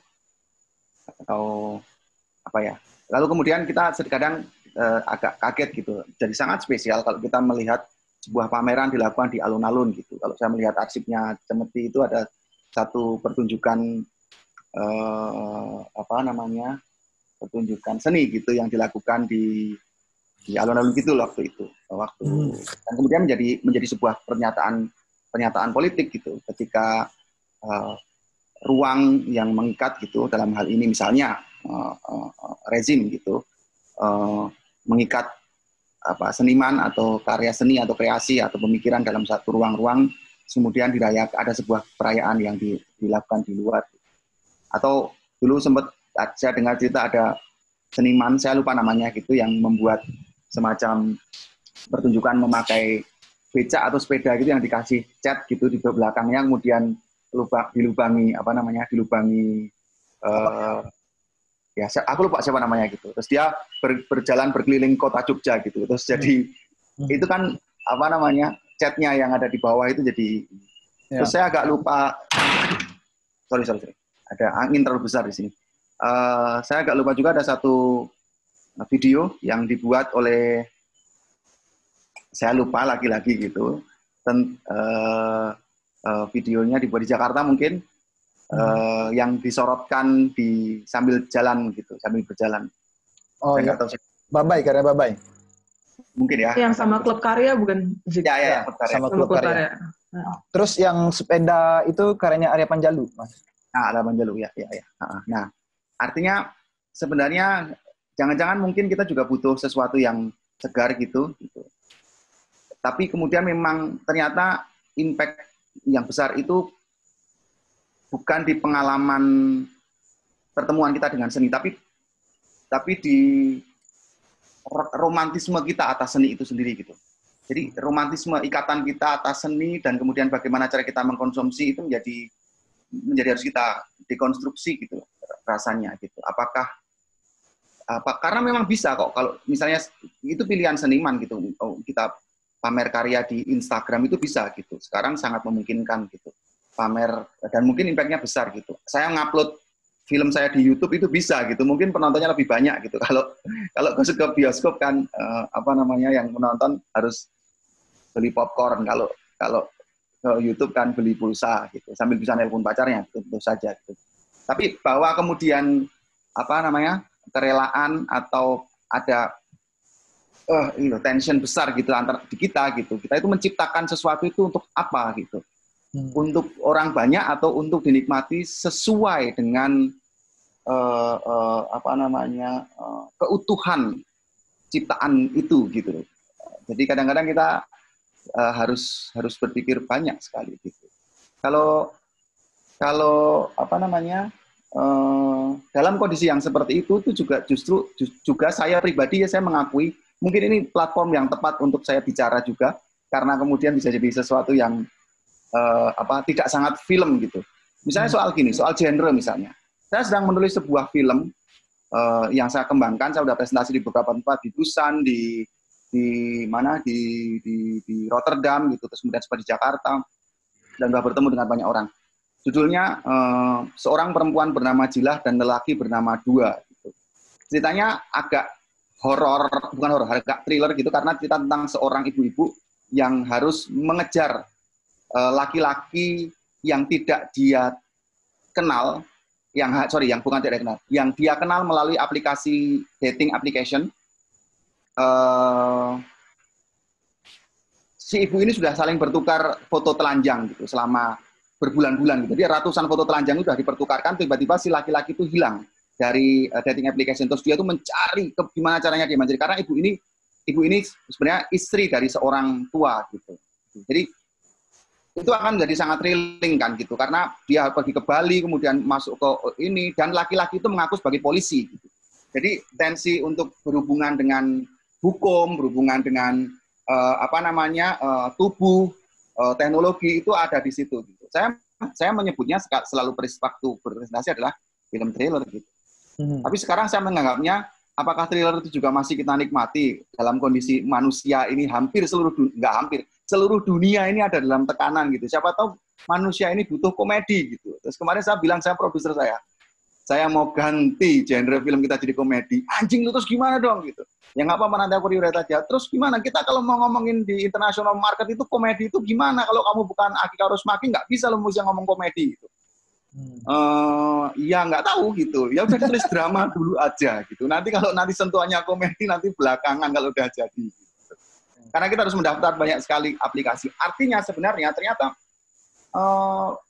apa ya. Lalu kemudian kita kadang agak kaget gitu. Jadi sangat spesial kalau kita melihat sebuah pameran dilakukan di alun-alun gitu. Kalau saya melihat arsipnya Cemeti itu ada satu pertunjukan pertunjukan seni gitu yang dilakukan di alun-alun gitu waktu itu. Dan kemudian menjadi sebuah pernyataan politik gitu ketika ruang yang mengikat gitu dalam hal ini misalnya rezim gitu mengikat seniman atau karya seni atau kreasi atau pemikiran dalam satu ruang-ruang, kemudian ada sebuah perayaan yang dilakukan di luar. Atau dulu sempat saya dengar cerita ada seniman, saya lupa namanya gitu, yang membuat semacam pertunjukan memakai becak atau sepeda gitu yang dikasih cat gitu di belakangnya, kemudian dilubangi aku lupa siapa namanya gitu. Terus dia berjalan berkeliling kota Jogja gitu. Terus jadi itu kan catnya yang ada di bawah itu jadi. Terus saya agak lupa. Sorry. Ada angin terlalu besar di sini. Saya agak lupa juga ada satu video yang dibuat oleh saya lupa lagi-lagi gitu. Videonya dibuat di Jakarta mungkin. Yang disorotkan sambil berjalan. Oh iya. Babai, karya Babai. Mungkin ya. Yang sama klub karya bukan? Ya, sama klub karya. Terus yang sepeda itu karyanya Arya Panjalu, Mas. Nah, Arya Panjalu ya. Nah, artinya sebenarnya jangan-jangan mungkin kita juga butuh sesuatu yang segar gitu. Tapi kemudian memang ternyata impact yang besar itu bukan di pengalaman pertemuan kita dengan seni, tapi di romantisme kita atas seni itu sendiri gitu. Jadi romantisme ikatan kita atas seni dan kemudian bagaimana cara kita mengkonsumsi itu menjadi harus kita dekonstruksi gitu rasanya gitu. Karena memang bisa kok kalau misalnya itu pilihan seniman gitu. Kita pamer karya di Instagram itu bisa gitu. Sekarang sangat memungkinkan gitu. Pamer dan mungkin impact-nya besar gitu. Saya ngupload film saya di YouTube itu bisa gitu. Mungkin penontonnya lebih banyak gitu. Kalau ke bioskop kan yang menonton harus beli popcorn. Kalau ke YouTube kan beli pulsa gitu. Sambil bisa nelpon pacarnya tentu saja gitu. Tapi bahwa kemudian kerelaan atau ada tension besar gitu antara kita gitu. Kita itu menciptakan sesuatu itu untuk apa gitu. Untuk orang banyak atau untuk dinikmati sesuai dengan keutuhan ciptaan itu gitu. Jadi kadang-kadang kita harus berpikir banyak sekali gitu. Kalau dalam kondisi yang seperti itu juga saya pribadi saya mengakui mungkin ini platform yang tepat untuk saya bicara juga karena kemudian bisa jadi sesuatu yang tidak sangat film gitu. Misalnya soal genre misalnya. Saya sedang menulis sebuah film yang saya kembangkan, saya sudah presentasi di beberapa tempat, di Busan, di Rotterdam gitu, terus kemudian sempat di Jakarta dan sudah bertemu dengan banyak orang. Judulnya seorang perempuan bernama Jilah dan lelaki bernama Dua gitu. Ceritanya agak agak thriller gitu karena cerita tentang seorang ibu-ibu yang harus mengejar laki-laki yang tidak dia kenal, yang bukan tidak kenal, yang dia kenal melalui aplikasi dating application. Si ibu ini sudah saling bertukar foto telanjang gitu selama berbulan-bulan gitu. Jadi ratusan foto telanjang itu sudah dipertukarkan, tiba-tiba si laki-laki itu hilang dari dating application. Terus dia tuh mencari gimana caranya dia mencari, karena ibu ini sebenarnya istri dari seorang tua gitu. Jadi itu akan menjadi sangat thrilling kan gitu, karena dia pergi ke Bali kemudian masuk ke ini dan laki-laki itu mengaku sebagai polisi gitu. Jadi tensi untuk berhubungan dengan hukum, berhubungan dengan tubuh, teknologi itu ada di situ gitu. Saya menyebutnya selalu waktu berpresentasi adalah film thriller gitu. Tapi sekarang saya menganggapnya apakah thriller itu juga masih kita nikmati dalam kondisi manusia ini seluruh dunia ini ada dalam tekanan gitu. Siapa tahu manusia ini butuh komedi gitu. Terus kemarin saya bilang, produser saya mau ganti genre film kita jadi komedi. Anjing lu terus gimana dong gitu. Ya nggak apa-apa, nanti aku rewrite aja. Terus gimana kita kalau mau ngomongin di international market itu komedi itu gimana? Kalau kamu bukan Aki Kaurismäki nggak bisa lu mesti ngomong komedi gitu. Ya nggak tahu gitu. Ya udah tulis drama dulu aja gitu. Nanti kalau sentuhannya komedi nanti belakangan kalau udah jadi. Gitu. Karena kita harus mendaftar banyak sekali aplikasi. Artinya sebenarnya ternyata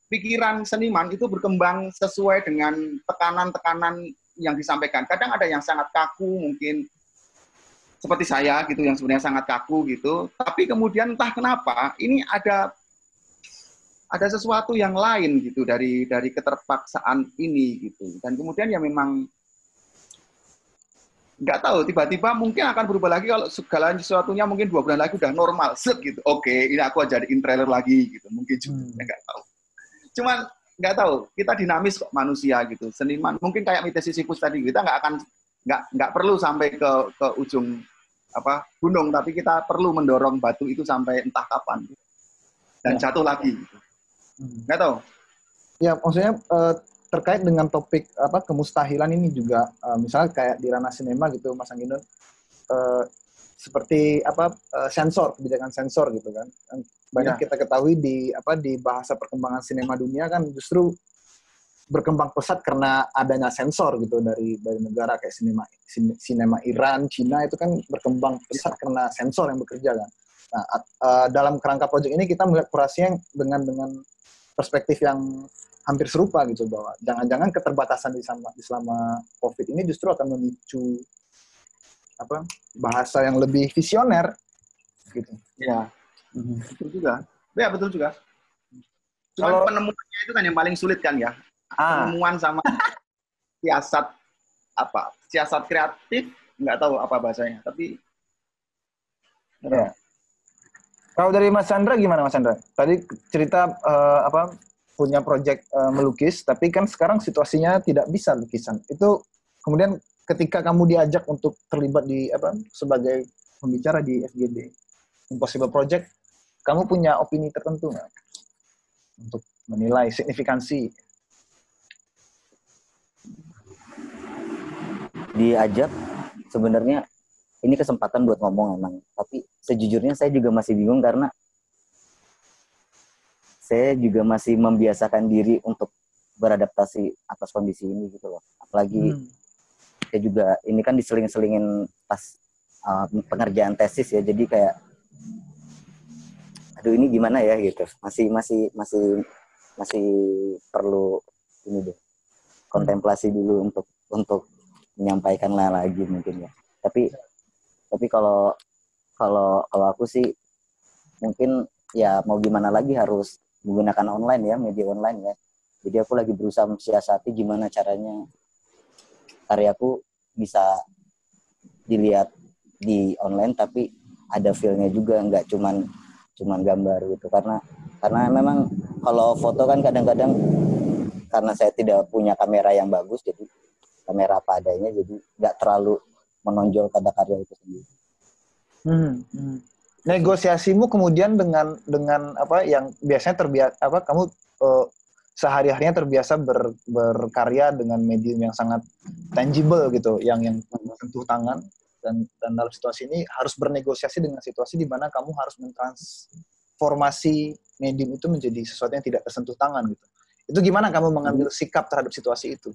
pikiran seniman itu berkembang sesuai dengan tekanan-tekanan yang disampaikan. Kadang ada yang sangat kaku, mungkin seperti saya gitu, yang sebenarnya sangat kaku gitu. Tapi kemudian entah kenapa ini ada sesuatu yang lain gitu dari keterpaksaan ini gitu. Dan kemudian ya memang nggak tahu, tiba-tiba mungkin akan berubah lagi kalau segala sesuatunya mungkin 2 bulan lagi udah normal, set gitu. Oke, ini aku jadiin trailer lagi gitu. Mungkin juga nggak tahu. Cuman nggak tahu, kita dinamis kok manusia gitu. Seniman mungkin kayak Mites Sisyphus tadi, kita nggak perlu sampai ke ujung gunung, tapi kita perlu mendorong batu itu sampai entah kapan dan jatuh lagi. Gitu. Nggak tahu. Ya, maksudnya terkait dengan topik kemustahilan ini juga, misalnya kayak di ranah sinema gitu, Mas Angginun, seperti sensor, kebijakan sensor gitu kan. Banyak kita ketahui di bahasa perkembangan sinema dunia kan justru berkembang pesat karena adanya sensor gitu dari negara kayak sinema Iran, Cina itu kan berkembang pesat karena sensor yang bekerja kan. Nah, dalam kerangka proyek ini kita melihat kurasinya dengan perspektif yang hampir serupa gitu, bahwa jangan-jangan keterbatasan selama COVID ini justru akan memicu bahasa yang lebih visioner gitu. Ya. Betul juga. Ya, betul juga. Kalau penemuannya itu kan yang paling sulit kan ya. Penemuan sama siasat kreatif, nggak tahu apa bahasanya, tapi ya. Kalau dari Mas Chandra gimana, Mas Chandra? Tadi cerita punya proyek melukis, tapi kan sekarang situasinya tidak bisa lukisan. Itu kemudian ketika kamu diajak untuk terlibat di sebagai pembicara di FGD Impossible Project, kamu punya opini tertentu nggak untuk menilai signifikansi? Diajak, sebenarnya ini kesempatan buat ngomong emang, tapi sejujurnya saya juga masih bingung karena saya juga masih membiasakan diri untuk beradaptasi atas kondisi ini gitu loh. Apalagi saya juga ini kan diseling-selingin pas pengerjaan tesis ya, jadi kayak aduh ini gimana ya gitu. Masih perlu ini deh. Kontemplasi dulu untuk menyampaikan lagi mungkin ya. Tapi kalau aku sih mungkin ya mau gimana lagi harus menggunakan online ya, media online ya. Jadi aku lagi berusaha mensiasati gimana caranya karyaku bisa dilihat di online tapi ada feel-nya juga, nggak cuman gambar gitu. Karena memang kalau foto kan kadang-kadang karena saya tidak punya kamera yang bagus, jadi kamera apa adanya, jadi nggak terlalu menonjol pada karya itu sendiri. Negosiasimu kemudian dengan yang biasanya terbiasa kamu sehari-harinya terbiasa berkarya dengan medium yang sangat tangible gitu, yang menyentuh tangan, dan dalam situasi ini harus bernegosiasi dengan situasi di mana kamu harus mentransformasi medium itu menjadi sesuatu yang tidak tersentuh tangan gitu. Itu gimana kamu mengambil sikap terhadap situasi itu?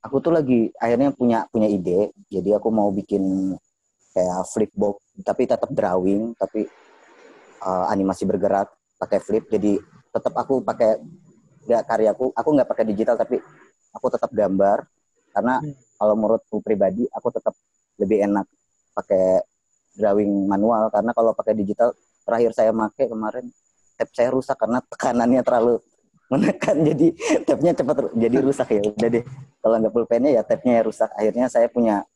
Aku tuh lagi akhirnya punya ide, jadi aku mau bikin kayak flipbook, tapi tetap drawing, tapi animasi bergerak pakai flip, jadi tetap aku pakai karyaku, aku nggak pakai digital, tapi aku tetap gambar, karena kalau menurutku pribadi, aku tetap lebih enak pakai drawing manual, karena kalau pakai digital, terakhir saya pakai kemarin, tab saya rusak karena tekanannya terlalu menekan, jadi tabnya cepat jadi rusak ya. Udah deh, kalau nggak pulpennya ya tabnya ya rusak. Akhirnya saya punya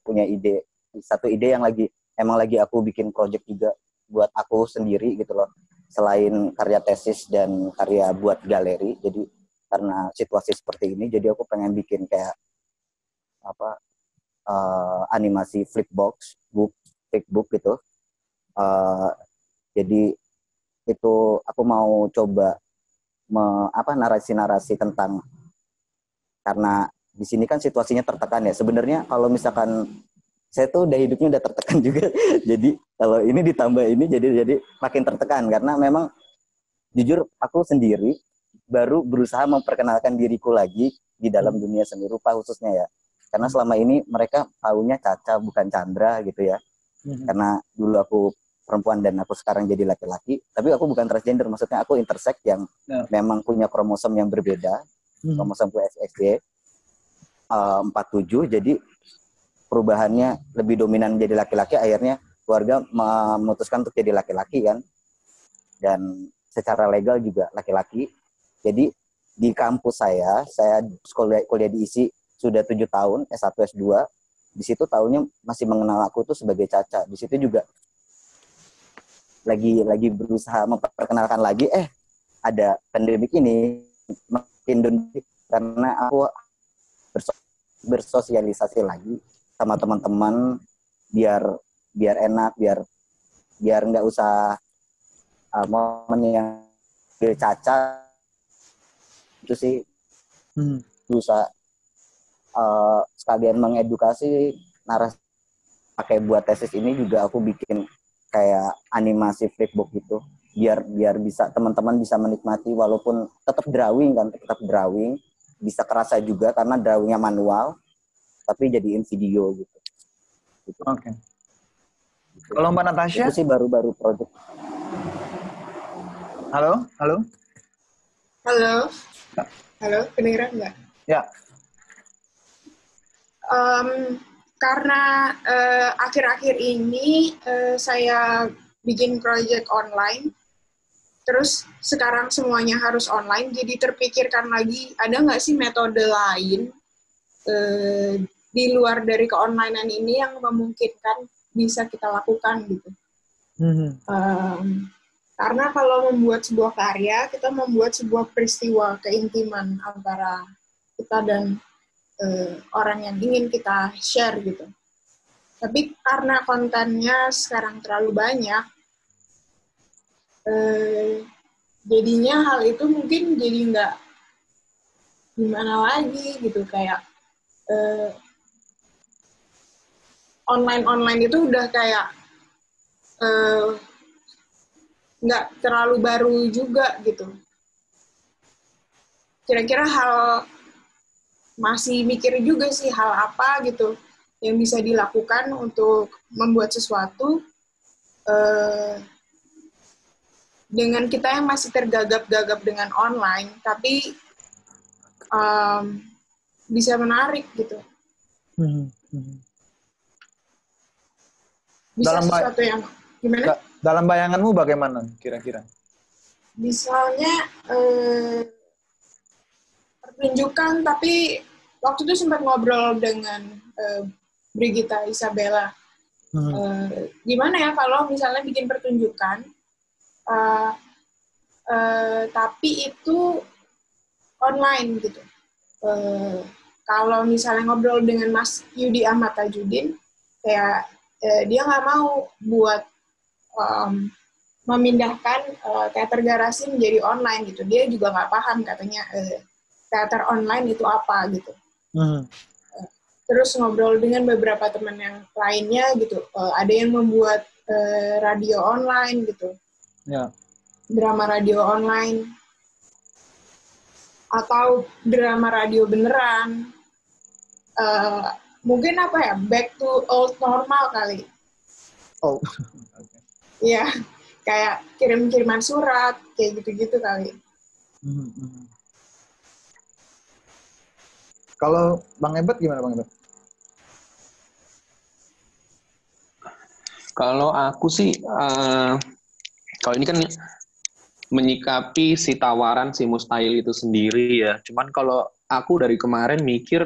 satu ide yang emang lagi aku bikin project juga buat aku sendiri gitu loh. selain karya tesis dan karya buat galeri, jadi karena situasi seperti ini, jadi aku pengen bikin kayak animasi flipbox, flipbook gitu. Jadi itu aku mau coba narasi-narasi tentang, karena di sini kan situasinya tertekan ya. Sebenarnya kalau misalkan saya tuh hidupnya udah tertekan juga. Jadi kalau ini ditambah ini jadi makin tertekan, karena memang jujur aku sendiri baru berusaha memperkenalkan diriku lagi di dalam dunia seni rupa khususnya ya. Karena selama ini mereka taunya Caca bukan Chandra gitu ya. Karena dulu aku perempuan dan aku sekarang jadi laki-laki, tapi aku bukan transgender, maksudnya aku intersex yang memang punya kromosom yang berbeda. Kromosomku XXY 47, jadi perubahannya lebih dominan menjadi laki-laki, akhirnya keluarga memutuskan untuk jadi laki-laki kan, dan secara legal juga laki-laki. Jadi di kampus saya kuliah di ISI sudah 7 tahun, S1, S2, di situ tahunnya masih mengenal aku tuh sebagai Caca. Di situ juga lagi berusaha memperkenalkan lagi, ada pandemik ini makin dominan, karena aku bersosialisasi lagi sama teman-teman biar enak, biar nggak usah momen yang Caca itu sih. Berusaha sekalian mengedukasi narasi. Pakai buat tesis ini juga aku bikin kayak animasi flipbook gitu, biar bisa teman-teman bisa menikmati, walaupun tetap drawing, bisa kerasa juga karena drawingnya manual, tapi jadiin video gitu. Oke. Kalau Mbak Natasha? Itu sih baru-baru project. Halo? Halo, kedengeran nggak? Ya. Karena akhir-akhir ini saya bikin project online, terus sekarang semuanya harus online, jadi terpikirkan lagi, ada nggak sih metode lain di luar dari ke-onlinean ini yang memungkinkan bisa kita lakukan gitu. Karena kalau membuat sebuah karya, kita membuat sebuah peristiwa keintiman antara kita dan orang yang ingin kita share gitu. Tapi karena kontennya sekarang terlalu banyak, jadinya hal itu mungkin jadi nggak gimana lagi gitu, kayak online itu udah kayak nggak terlalu baru juga gitu. Kira-kira masih mikir juga sih hal apa gitu yang bisa dilakukan untuk membuat sesuatu dengan kita yang masih tergagap-gagap dengan online, tapi bisa menarik gitu. Bisa sesuatu yang gimana? Dalam bayanganmu bagaimana kira-kira? Misalnya pertunjukan, tapi waktu itu sempat ngobrol dengan Brigita Isabella. Gimana ya kalau misalnya bikin pertunjukan, tapi itu online gitu. Kalau misalnya ngobrol dengan Mas Yudi Ahmad Tajudin, kayak dia nggak mau buat memindahkan teater garasi menjadi online gitu. Dia juga nggak paham katanya teater online itu apa gitu. Terus ngobrol dengan beberapa teman yang lainnya gitu. Ada yang membuat radio online gitu. Ya. Drama radio online. Atau drama radio beneran. Mungkin apa ya, back to old normal kali. Oh. Iya, kayak kirim-kiriman surat, kayak gitu-gitu kali. Kalau Bang Ebet gimana Bang Ebet? Kalau aku sih, kalau ini kan menyikapi si tawaran si mustahil itu sendiri ya. Cuman kalau aku dari kemarin mikir,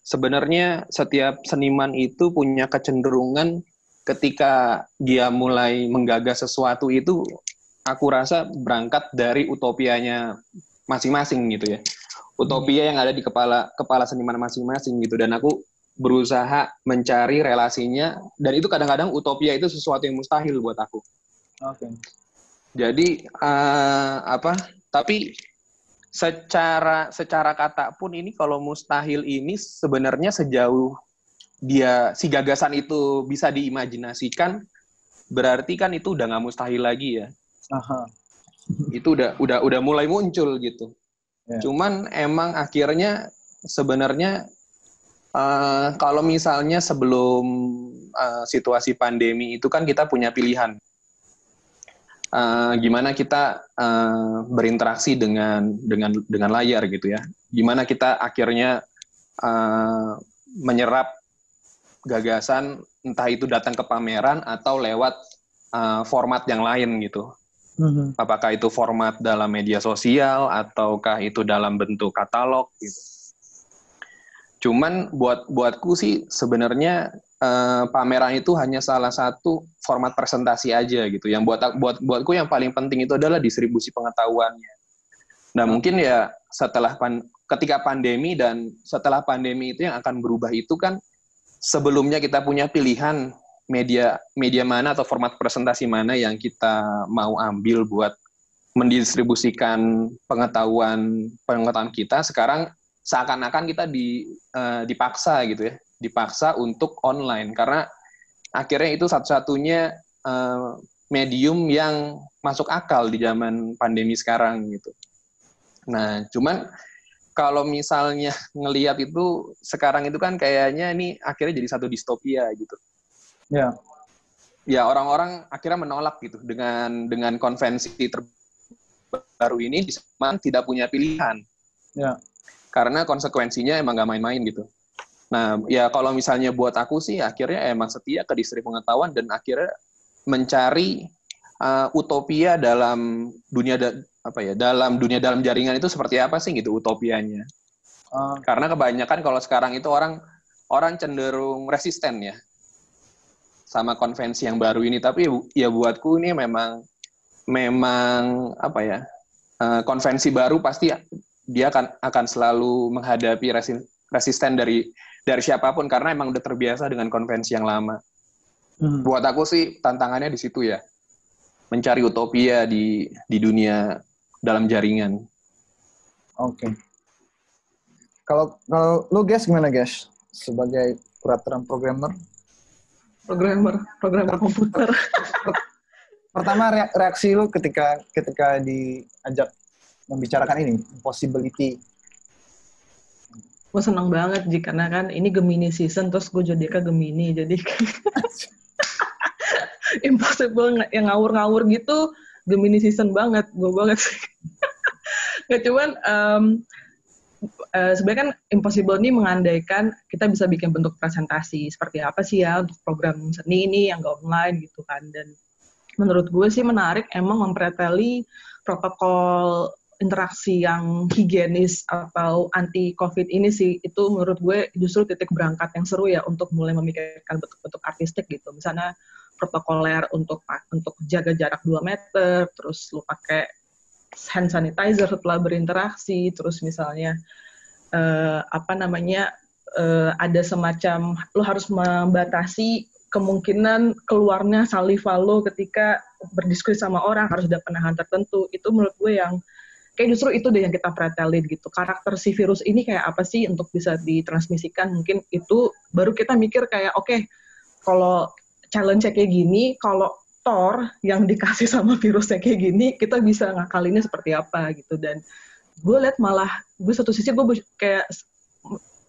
sebenarnya setiap seniman itu punya kecenderungan ketika dia mulai menggagas sesuatu itu, aku rasa berangkat dari utopianya masing-masing gitu ya. Utopia yang ada di kepala seniman masing-masing gitu. Dan aku berusaha mencari relasinya, dan itu kadang-kadang utopia itu sesuatu yang mustahil buat aku. Oke. Jadi tapi secara kata pun ini kalau mustahil ini sebenarnya sejauh si gagasan itu bisa diimajinasikan, berarti kan itu udah nggak mustahil lagi ya. Aha. Itu udah mulai muncul gitu. Yeah. Cuman emang akhirnya sebenarnya kalau misalnya sebelum situasi pandemi itu kan kita punya pilihan. Gimana kita berinteraksi dengan layar gitu ya. Gimana kita akhirnya menyerap gagasan, entah itu datang ke pameran atau lewat format yang lain gitu. Apakah itu format dalam media sosial ataukah itu dalam bentuk katalog gitu. Cuman buatku sih sebenarnya pameran itu hanya salah satu format presentasi aja gitu. Yang buatku yang paling penting itu adalah distribusi pengetahuannya. Nah, mungkin ya ketika pandemi dan setelah pandemi itu yang akan berubah itu kan, sebelumnya kita punya pilihan media mana atau format presentasi mana yang kita mau ambil buat mendistribusikan pengetahuan kita. Sekarang seakan-akan kita dipaksa gitu ya, dipaksa untuk online karena akhirnya itu satu-satunya medium yang masuk akal di zaman pandemi sekarang gitu. Nah, cuman kalau misalnya ngelihat itu sekarang itu kan kayaknya ini akhirnya jadi satu distopia gitu. Ya. Ya, orang-orang akhirnya menolak gitu dengan konvensi terbaru ini, tidak punya pilihan. Ya. Karena konsekuensinya emang nggak main-main gitu. Nah, ya kalau misalnya buat aku sih akhirnya emang setia ke distribusi pengetahuan dan akhirnya mencari utopia dalam dunia dalam jaringan itu seperti apa sih gitu utopianya. Karena kebanyakan kalau sekarang itu orang cenderung resisten ya sama konvensi yang baru ini, tapi ya buatku ini memang konvensi baru pasti dia akan selalu menghadapi resisten dari siapapun karena emang udah terbiasa dengan konvensi yang lama. Buat aku sih tantangannya di situ ya, mencari utopia di dunia dalam jaringan. Oke. Kalau lu guys gimana guys sebagai kurator programmer komputer? Pertama reaksi lu ketika diajak membicarakan ini impossibility. Gue seneng banget Ji, karena kan ini Gemini season, terus gue jadi Gemini, jadi impossible yang ngawur-ngawur gitu, Gemini season banget, gue banget sih. Nggak cuman, sebenarnya kan impossible ini mengandaikan kita bisa bikin bentuk presentasi, seperti apa sih ya untuk program seni ini yang nggak online gitu kan, dan menurut gue sih menarik emang mempreteli protokol interaksi yang higienis atau anti COVID ini sih, itu menurut gue justru titik berangkat yang seru ya untuk mulai memikirkan bentuk-bentuk artistik gitu. Misalnya protokoler untuk jaga jarak 2 meter, terus lu pakai hand sanitizer setelah berinteraksi, terus misalnya ada semacam lu harus membatasi kemungkinan keluarnya saliva lo ketika berdiskusi sama orang, harus ada penahan tertentu. Itu menurut gue yang kayak justru itu deh yang kita pretelin gitu. Karakter si virus ini kayak apa sih untuk bisa ditransmisikan, mungkin itu baru kita mikir kayak oke, kalau challenge-nya kayak gini, kalau Thor yang dikasih sama virusnya kayak gini, kita bisa ngakalinnya seperti apa gitu. Dan gue liat malah, gue satu sisi gue kayak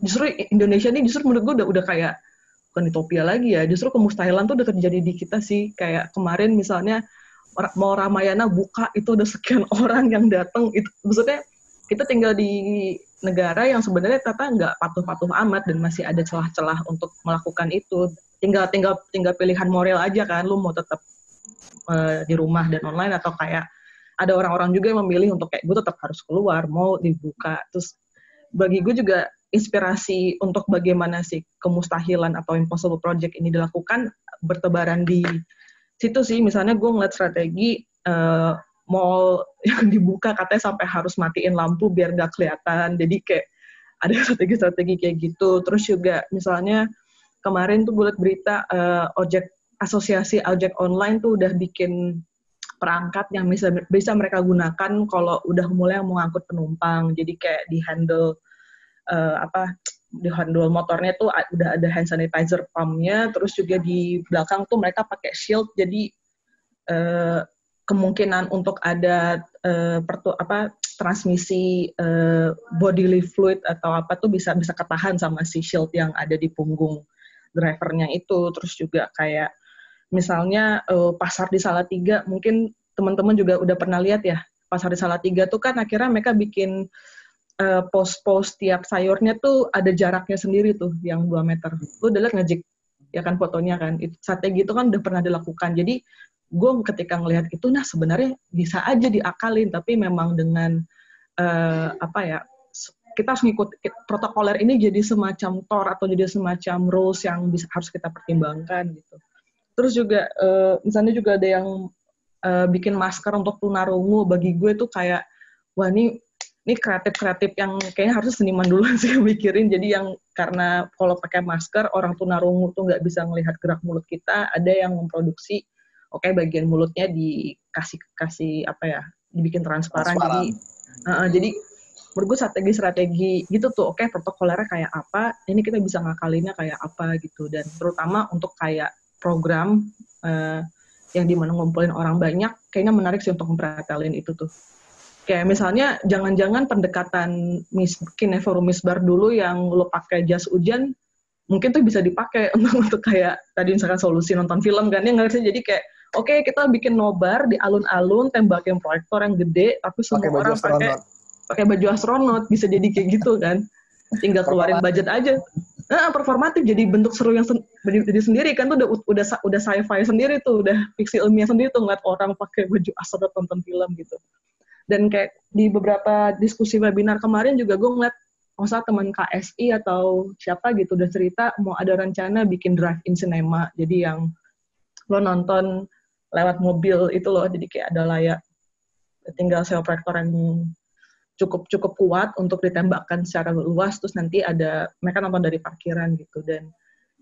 justru Indonesia ini justru menurut gue udah kayak bukan utopia lagi ya, justru kemustahilan tuh udah terjadi di kita sih. Kayak kemarin misalnya mau Ramayana buka itu udah sekian orang yang datang, itu maksudnya kita tinggal di negara yang sebenarnya ternyata nggak patuh-patuh amat dan masih ada celah-celah untuk melakukan itu. Tinggal pilihan moral aja kan, lu mau tetap di rumah dan online atau kayak ada orang-orang juga yang memilih untuk kayak gue tetap harus keluar, mau dibuka. Terus bagi gue juga inspirasi untuk bagaimana sih kemustahilan atau impossible project ini dilakukan bertebaran di situ sih. Misalnya gue ngeliat strategi mall yang dibuka katanya sampai harus matiin lampu biar nggak kelihatan. Jadi kayak ada strategi-strategi kayak gitu. Terus juga misalnya kemarin tuh gue liat berita asosiasi ojek online tuh udah bikin perangkat yang bisa mereka gunakan kalau udah mulai mau ngangkut penumpang. Jadi kayak di handle motornya tuh udah ada hand sanitizer pumpnya. Terus juga di belakang tuh mereka pakai shield. Jadi kemungkinan untuk ada transmisi bodily fluid atau apa tuh bisa ketahan sama si shield yang ada di punggung drivernya itu. Terus juga kayak misalnya pasar di Salatiga, mungkin teman-teman juga udah pernah lihat ya, pasar di Salatiga tuh kan akhirnya mereka bikin pos-pos tiap sayurnya tuh ada jaraknya sendiri tuh yang 2 meter. Lu udah lihat ngejik ya kan fotonya kan, strategi itu kan udah pernah dilakukan. Jadi gue ketika ngelihat itu, nah sebenarnya bisa aja diakalin, tapi memang dengan kita harus ngikut protokoler ini jadi semacam atau jadi semacam rules yang harus kita pertimbangkan gitu. Terus juga misalnya juga ada yang bikin masker untuk tunarungu. Bagi gue tuh kayak wah ini kreatif yang kayaknya harus seniman dulu sih mikirin. Jadi yang karena kalau pakai masker orang tunarungu tuh nggak bisa melihat gerak mulut kita, ada yang memproduksi bagian mulutnya dikasih dibikin transparan. Jadi menurut gue strategi gitu tuh, protokolernya kayak apa, ini kita bisa ngakalinnya kayak apa gitu. Dan terutama untuk kayak program yang dimana ngumpulin orang banyak, kayaknya menarik sih untuk memperhatiin itu tuh. Kayak misalnya jangan-jangan pendekatan forum misbar dulu yang lo pakai jas hujan, mungkin tuh bisa dipakai untuk kayak tadi misalkan solusi nonton film kan, ya nggak sih? Jadi kayak kita bikin nobar di alun-alun, tembakin proyektor yang gede, tapi semua orang pakai baju astronot, bisa jadi kayak gitu kan. Tinggal keluarin budget aja. Performatif, jadi bentuk seru yang jadi sendiri kan, tuh udah sci-fi sendiri tuh, udah fiksi ilmiah sendiri tuh ngeliat orang pakai baju astronot nonton film gitu. Dan kayak di beberapa diskusi webinar kemarin juga gue ngeliat teman KSI atau siapa gitu udah cerita mau ada rencana bikin drive-in cinema. Jadi yang lo nonton lewat mobil itu loh, jadi kayak ada layar, tinggal sewa proyektor yang cukup kuat untuk ditembakkan secara luas, terus nanti mereka nonton dari parkiran gitu. Dan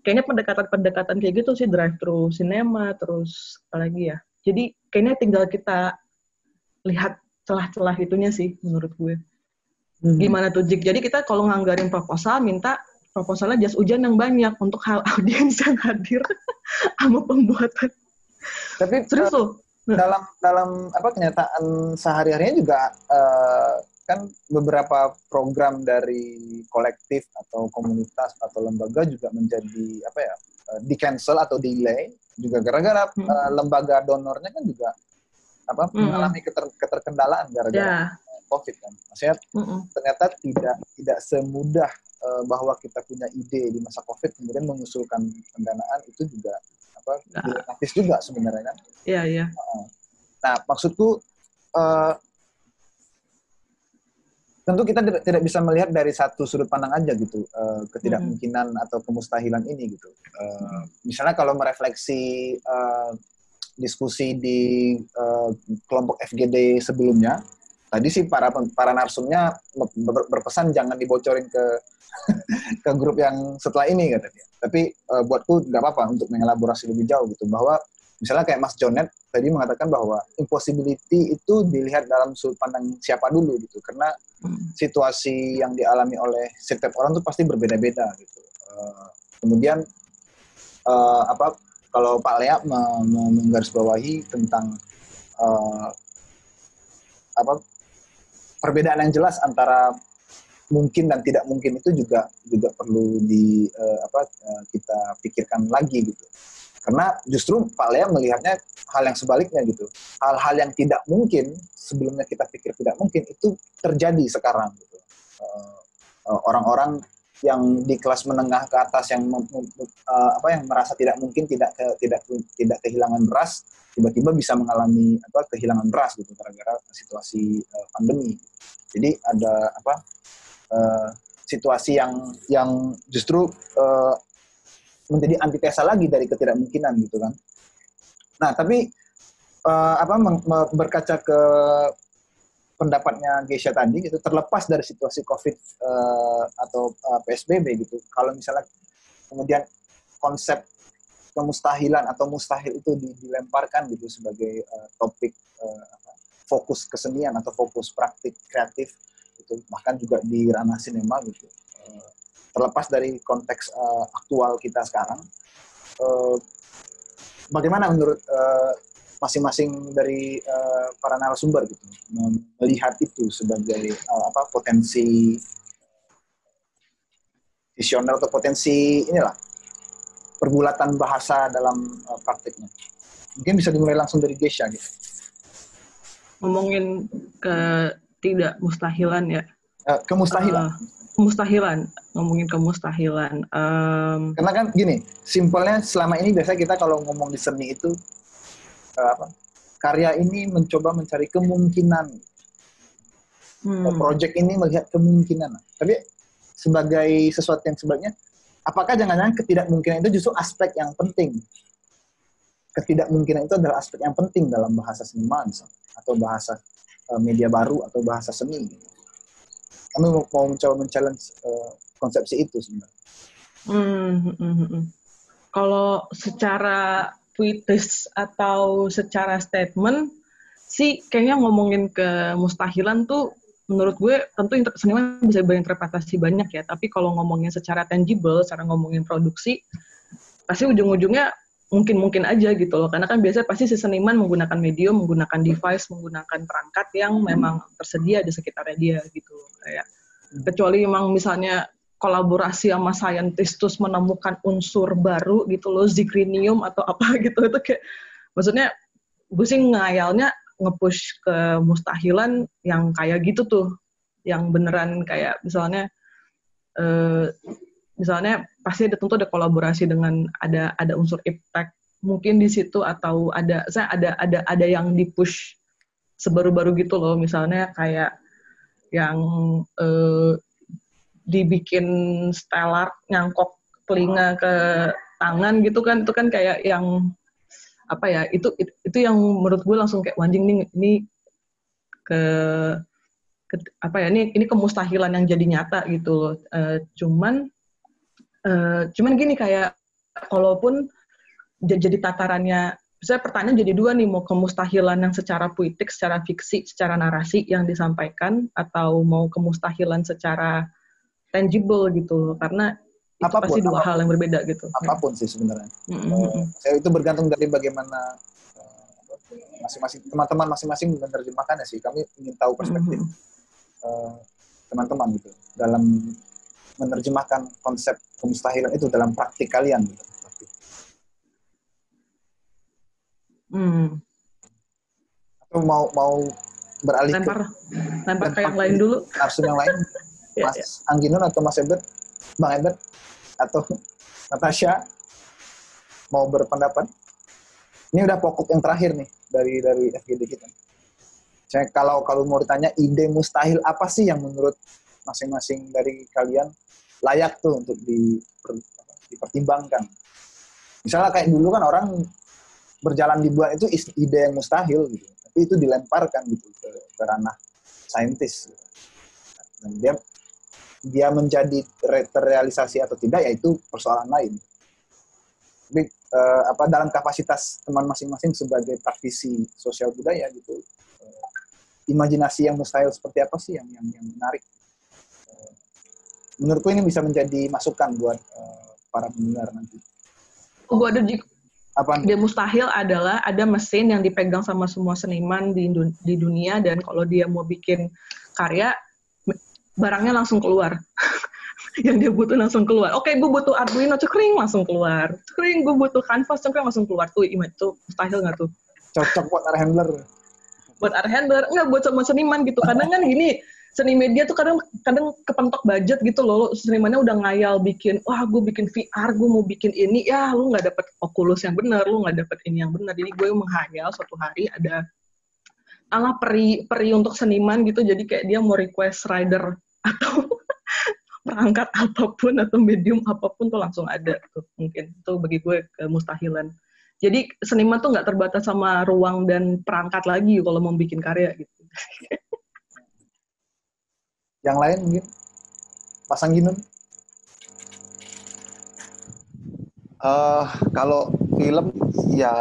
kayaknya pendekatan kayak gitu sih, drive-thru cinema, terus apalagi ya. Jadi kayaknya tinggal kita lihat celah-celah itunya sih menurut gue. Gimana tuh Jik? Jadi kita kalau nganggarin proposal, minta proposalnya jas hujan yang banyak untuk audiens yang hadir sama pembuatan. Tapi serius loh. Dalam kenyataan sehari-harinya juga kan beberapa program dari kolektif atau komunitas atau lembaga juga menjadi di cancel atau delay juga gara-gara lembaga donornya kan juga mengalami keterkendalaan gara-gara COVID kan. Maksudnya ternyata tidak semudah bahwa kita punya ide di masa COVID kemudian mengusulkan pendanaan itu juga dilematis juga sebenarnya kan. Iya. Nah, maksudku tentu kita tidak bisa melihat dari satu sudut pandang aja gitu, ketidakmungkinan atau kemustahilan ini gitu. Misalnya kalau merefleksi diskusi di kelompok FGD sebelumnya, tadi sih para narsumnya berpesan jangan dibocorin ke grup yang setelah ini katanya. Tapi buatku nggak apa-apa untuk mengelaborasi lebih jauh gitu, bahwa misalnya kayak Mas Jonet tadi mengatakan bahwa impossibility itu dilihat dalam sudut pandang siapa dulu gitu, karena situasi yang dialami oleh setiap orang tuh pasti berbeda-beda gitu. Kemudian kalau Pak Lea menggarisbawahi tentang perbedaan yang jelas antara mungkin dan tidak mungkin itu juga perlu kita pikirkan lagi gitu. Karena justru Pak Lea melihatnya hal yang sebaliknya gitu. Hal-hal yang tidak mungkin sebelumnya kita pikir tidak mungkin itu terjadi sekarang gitu. Orang-orang yang di kelas menengah ke atas yang yang merasa tidak mungkin tidak kehilangan beras tiba-tiba bisa mengalami kehilangan beras gitu gara-gara situasi pandemi. Jadi ada situasi yang justru menjadi antitesa lagi dari ketidakmungkinan gitu kan. Nah, tapi berkaca ke pendapatnya Geisha tadi gitu, terlepas dari situasi COVID atau PSBB gitu, kalau misalnya kemudian konsep kemustahilan atau mustahil itu dilemparkan gitu sebagai topik fokus kesenian atau fokus praktik kreatif itu, bahkan juga di ranah sinema gitu, terlepas dari konteks aktual kita sekarang, bagaimana menurut masing-masing dari para narasumber gitu melihat itu sebagai potensi visioner atau potensi inilah pergulatan bahasa dalam praktiknya. Mungkin bisa dimulai langsung dari Geisha gitu. Ngomongin ketidakmustahilan ya. Kemustahilan. Ngomongin kemustahilan. Karena kan gini, simpelnya selama ini biasanya kita kalau ngomong di seni itu karya ini mencoba mencari kemungkinan. Project ini melihat kemungkinan. Tapi sebagai sesuatu yang sebenarnya, apakah jangan-jangan ketidakmungkinan itu justru aspek yang penting? Ketidakmungkinan itu adalah aspek yang penting dalam bahasa seniman atau bahasa media baru atau bahasa seni. Kami mau mencoba men-challenge konsepsi itu sebenarnya. Kalau secara puitis atau secara statement sih kayaknya ngomongin kemustahilan tuh menurut gue tentu seniman bisa berinterpretasi banyak ya, tapi kalau ngomongin secara tangible, secara ngomongin produksi pasti ujung-ujungnya mungkin aja gitu loh, karena kan biasanya pasti si seniman menggunakan medium, menggunakan device, menggunakan perangkat yang memang tersedia di sekitarnya dia gitu loh. Kayak kecuali memang misalnya kolaborasi sama saintis terus menemukan unsur baru gitu loh, zikrinium atau apa gitu, itu kayak maksudnya gue sih ngayalnya nge-push ke mustahilan yang kayak gitu tuh, yang beneran kayak misalnya pasti tentu ada kolaborasi dengan ada unsur iptek mungkin di situ, atau ada yang di-push sebaru-baru gitu loh, misalnya kayak yang dibikin stellar nyangkok telinga ke tangan gitu kan, itu kan kayak yang apa ya, itu yang menurut gue langsung kayak anjing nih, ini ini kemustahilan yang jadi nyata gitu loh. Cuman gini, kayak kalaupun jadi tatarannya, saya pertanyaan jadi dua nih, mau kemustahilan yang secara puitik, secara fiksi, secara narasi yang disampaikan, atau mau kemustahilan secara tangible gitu, karena itu pasti dua hal yang berbeda gitu. Apapun sih sebenarnya. Itu bergantung dari bagaimana masing-masing teman-teman masing-masing menerjemahkannya sih. Kami ingin tahu perspektif teman-teman gitu dalam menerjemahkan konsep kemustahilan itu dalam praktik kalian gitu. Atau mau beralih lempar ke yang lain dulu. Narsum yang lain. Mas Angginun atau Mas Ebert, Bang Ebert atau Natasha mau berpendapat? Ini udah pokok yang terakhir nih dari FGD kita. Saya kalau mau ditanya ide mustahil apa sih yang menurut masing-masing dari kalian layak tuh untuk dipertimbangkan? Misalnya kayak dulu kan orang berjalan di bulan itu ide yang mustahil gitu, tapi itu dilemparkan gitu ke ranah saintis. Dan dia menjadi terrealisasi atau tidak, yaitu persoalan lain. Tapi dalam kapasitas teman masing-masing sebagai praktisi sosial budaya gitu, imajinasi yang mustahil seperti apa sih yang menarik? Menurutku ini bisa menjadi masukan buat para pendengar nanti. Gue ada ide mustahil adalah ada mesin yang dipegang sama semua seniman di dunia, dan kalau dia mau bikin karya, barangnya langsung keluar. Yang dia butuh langsung keluar. Oke, gue butuh Arduino, cekring, langsung keluar. Cekring, gue butuh canvas, cekring, langsung keluar. Tuh, itu mustahil nggak tuh? Cocok buat art handler. Buat art handler, nggak buat sama seniman gitu. Kadang kan gini, seni media tuh kadang kepentok budget gitu loh. Senimannya udah ngayal bikin, wah gue bikin VR, gue mau bikin ini. Ya, lu nggak dapet Oculus yang benar, lu nggak dapet ini yang benar. Jadi gue menghayal suatu hari ada peri untuk seniman gitu. Jadi kayak dia mau request rider atau perangkat apapun atau medium apapun tuh langsung ada tuh. Mungkin itu bagi gue kemustahilan. Jadi seniman tuh nggak terbatas sama ruang dan perangkat lagi kalau mau bikin karya gitu. Yang lain mungkin Mas Angginun? Kalau film ya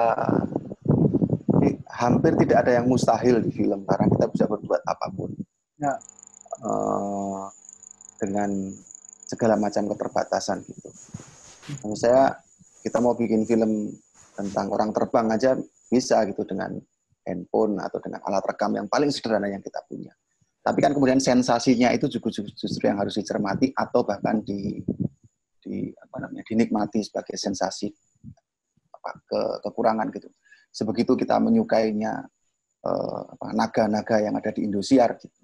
hampir tidak ada yang mustahil di film karena kita bisa berbuat apapun Ya. dengan segala macam keterbatasan gitu. Menurut saya kita mau bikin film tentang orang terbang aja bisa gitu dengan handphone atau dengan alat rekam yang paling sederhana yang kita punya. Tapi kan kemudian sensasinya itu justru yang harus dicermati atau bahkan dinikmati sebagai sensasi kekurangan gitu. Sebegitu kita menyukainya naga-naga yang ada di Indosiar gitu.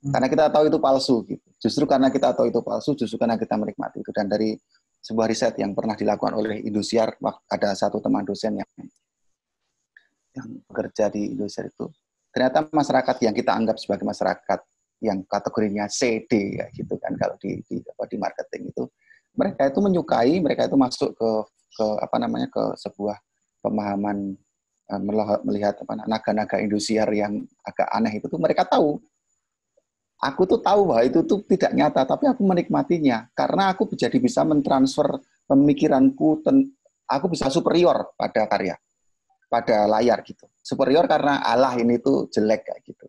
Karena kita tahu itu palsu gitu. Justru karena kita tahu itu palsu, justru karena kita menikmati itu. Dan dari sebuah riset yang pernah dilakukan oleh Indosiar, ada satu teman dosen yang bekerja di Indosiar itu, ternyata masyarakat yang kita anggap sebagai masyarakat yang kategorinya CD ya gitu kan kalau di marketing itu, mereka itu menyukai, mereka itu masuk ke sebuah pemahaman melihat naga-naga Indosiar yang agak aneh itu tuh mereka tahu. Aku tuh tahu bahwa itu tuh tidak nyata, tapi aku menikmatinya karena aku jadi bisa mentransfer pemikiranku, aku bisa superior pada karya, pada layar gitu. Superior karena Allah ini tuh jelek kayak gitu.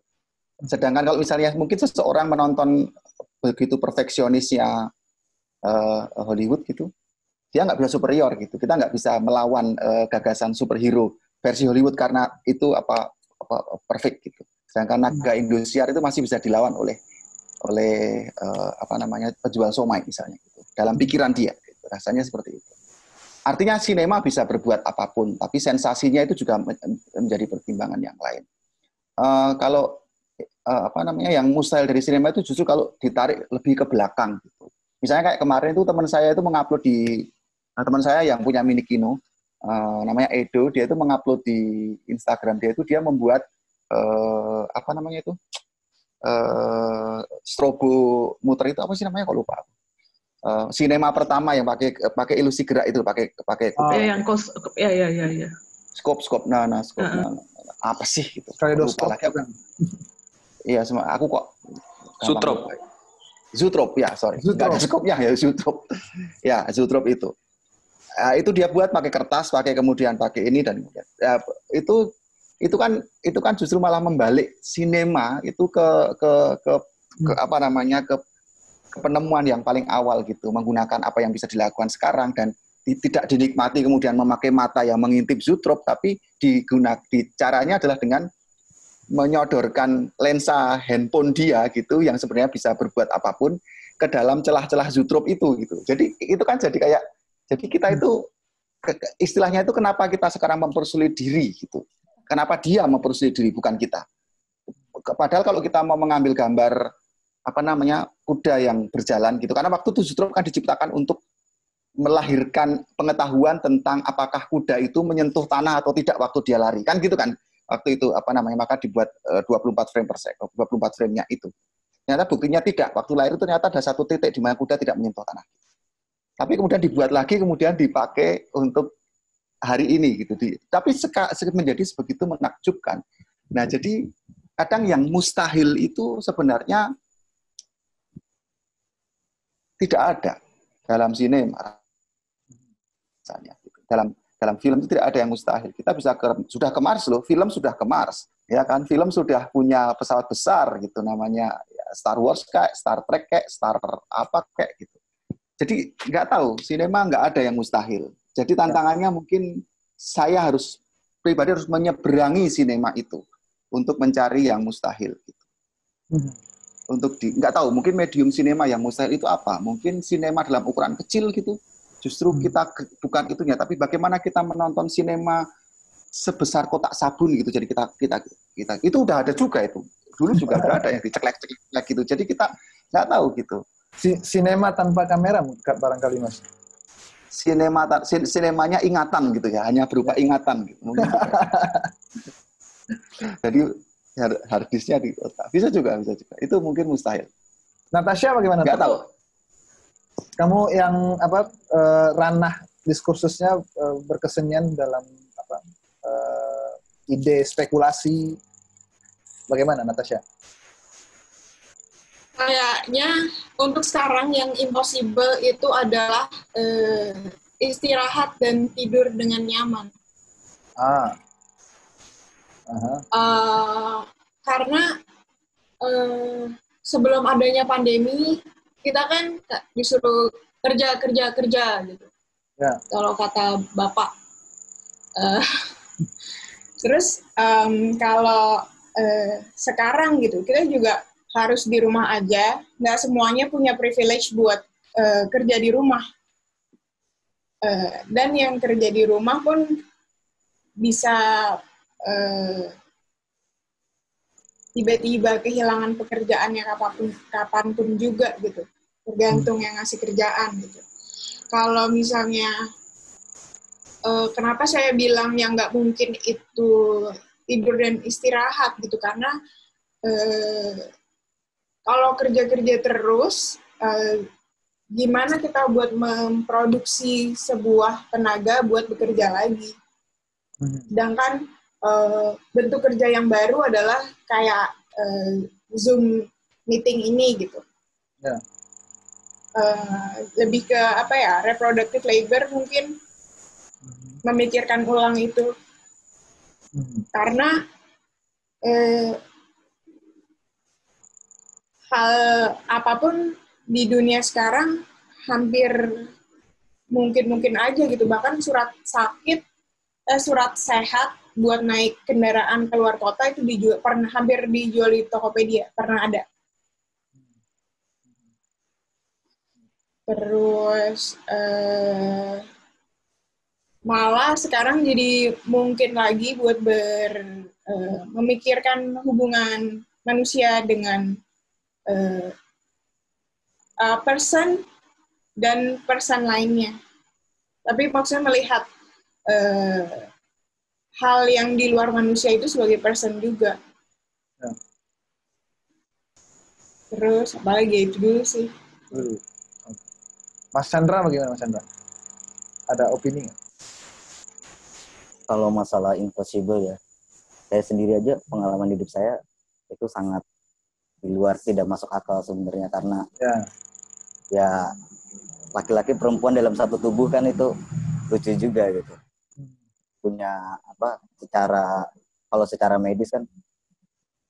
Sedangkan kalau misalnya mungkin seseorang menonton begitu perfeksionisnya Hollywood gitu, dia nggak bisa superior gitu. Kita nggak bisa melawan gagasan superhero versi Hollywood karena itu perfect gitu. Sedangkan naga Indosiar itu masih bisa dilawan oleh penjual somai misalnya gitu. Dalam pikiran dia gitu. Rasanya seperti itu. Artinya sinema bisa berbuat apapun, tapi sensasinya itu juga menjadi pertimbangan yang lain. Kalau yang mustahil dari sinema itu justru kalau ditarik lebih ke belakang gitu. Misalnya kayak kemarin itu teman saya itu mengupload teman saya yang punya mini kino, namanya Edo, dia itu mengupload di Instagram dia membuat strobo muter itu apa sih namanya, kok lupa. Sinema pertama yang pakai ilusi gerak itu, pakai skop apa sih gitu. Kaleidoskop kan. Iya, aku kok Zootrope ya, sorry. Enggak ada skopnya ya, Zootrope. Ya, Zootrope itu. Itu dia buat pakai kertas, kemudian pakai ini dan kemudian. Itu kan justru malah membalik sinema itu ke penemuan yang paling awal gitu, menggunakan apa yang bisa dilakukan sekarang dan tidak dinikmati kemudian memakai mata yang mengintip Zootrope, tapi caranya adalah dengan menyodorkan lensa handphone dia gitu yang sebenarnya bisa berbuat apapun ke dalam celah-celah Zootrope itu gitu. Jadi itu kan jadi kita itu istilahnya itu kenapa kita sekarang mempersulit diri gitu. Kenapa dia mempersulit diri, bukan kita. Padahal kalau kita mau mengambil gambar kuda yang berjalan gitu, karena waktu itu Zootrope kan diciptakan untuk melahirkan pengetahuan tentang apakah kuda itu menyentuh tanah atau tidak waktu dia lari, kan gitu kan. Waktu itu maka dibuat 24 frame per second, 24 frame-nya itu. Ternyata buktinya tidak. Waktu lahir itu ternyata ada satu titik di mana kuda tidak menyentuh tanah. Tapi kemudian dibuat lagi, kemudian dipakai untuk hari ini gitu. Tapi menjadi sebegitu menakjubkan. Nah, jadi kadang yang mustahil itu sebenarnya tidak ada dalam sinema. Misalnya, dalam film itu tidak ada yang mustahil. Kita sudah ke Mars loh, film sudah ke Mars, ya kan? Film sudah punya pesawat besar gitu, namanya ya, Star Wars kayak, Star Trek kayak, Star apa kayak gitu. Jadi nggak tahu, sinema nggak ada yang mustahil. Jadi tantangannya mungkin saya pribadi harus menyeberangi sinema itu untuk mencari yang mustahil. Gitu. Nggak tahu, mungkin medium sinema yang mustahil itu apa? Mungkin sinema dalam ukuran kecil gitu. Justru kita bukan itunya, tapi bagaimana kita menonton sinema sebesar kotak sabun gitu. Jadi kita itu udah ada juga itu. Dulu juga ada yang diceklek gitu. Jadi kita nggak tahu gitu. Sinema tanpa kamera barangkali, Mas. Sinemanya ingatan gitu ya, hanya berupa ingatan gitu. Jadi harddisknya di otak. Bisa juga. Itu mungkin mustahil. Natasha bagaimana? Nggak tahu. kamu yang ranah diskursusnya berkesenian dalam ide spekulasi, bagaimana Natasha? Kayaknya untuk sekarang yang impossible itu adalah istirahat dan tidur dengan nyaman. Karena sebelum adanya pandemi kita kan disuruh kerja gitu. Ya. Kalau kata bapak. Terus kalau sekarang gitu kita juga harus di rumah aja, nggak semuanya punya privilege buat kerja di rumah. Dan yang kerja di rumah pun bisa tiba-tiba kehilangan pekerjaannya kapanpun juga gitu, tergantung yang ngasih kerjaan gitu. Kalau misalnya, kenapa saya bilang yang nggak mungkin itu tidur dan istirahat gitu, karena kalau kerja-kerja terus, gimana kita buat memproduksi sebuah tenaga buat bekerja lagi. Sedangkan bentuk kerja yang baru adalah kayak Zoom meeting ini gitu. Yeah. Lebih ke reproductive labor mungkin, memikirkan ulang itu. Karena hal apapun di dunia sekarang hampir mungkin aja gitu. Bahkan surat sehat buat naik kendaraan keluar kota itu hampir dijual di Tokopedia, pernah ada. Terus malah sekarang jadi mungkin lagi buat memikirkan hubungan manusia dengan person dan person lainnya. Tapi maksudnya melihat hal yang di luar manusia itu sebagai person juga. Ya. Terus apalagi itu dulu sih. Mas Chandra bagaimana Mas Chandra? Ada opini nggak? Kalau masalah impossible ya, saya sendiri aja pengalaman hidup saya itu sangat di luar, tidak masuk akal sebenarnya, karena ya laki-laki perempuan dalam satu tubuh kan itu lucu juga gitu. Punya kalau secara medis kan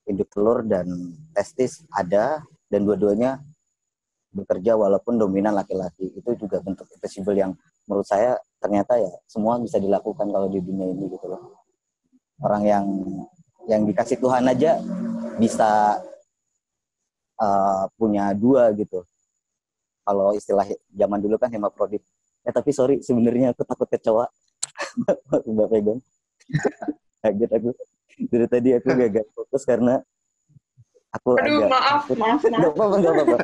induk telur dan testis ada, dan dua-duanya bekerja walaupun dominan laki-laki. Itu juga bentuk impossible yang menurut saya ternyata ya semua bisa dilakukan kalau di dunia ini gitu loh. Orang yang dikasih Tuhan aja bisa punya dua gitu. Kalau istilah zaman dulu kan hemafrodit. Tapi sorry, sebenarnya aku takut kecoa. Mbak pegang. Kaget aku. Dari tadi aku gagal fokus karena aku maaf. Gak apa-apa.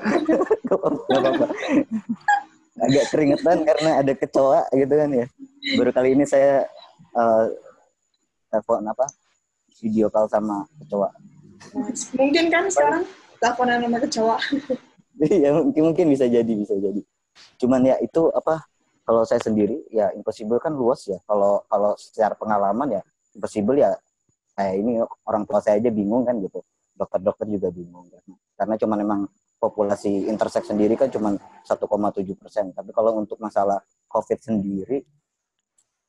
Agak keringetan karena ada kecoa gitu kan ya. Baru kali ini saya telepon video call sama kecoa. Mungkin kan sekarang teleponan sama kecoa. Iya, mungkin bisa jadi. Cuman ya itu kalau saya sendiri ya impossible kan luas ya. Kalau secara pengalaman ya impossible ya kayak ini orang tua saya aja bingung kan gitu. Dokter-dokter juga bingung kan. Karena cuman memang populasi intersex sendiri kan cuman 1,7%. Tapi kalau untuk masalah COVID sendiri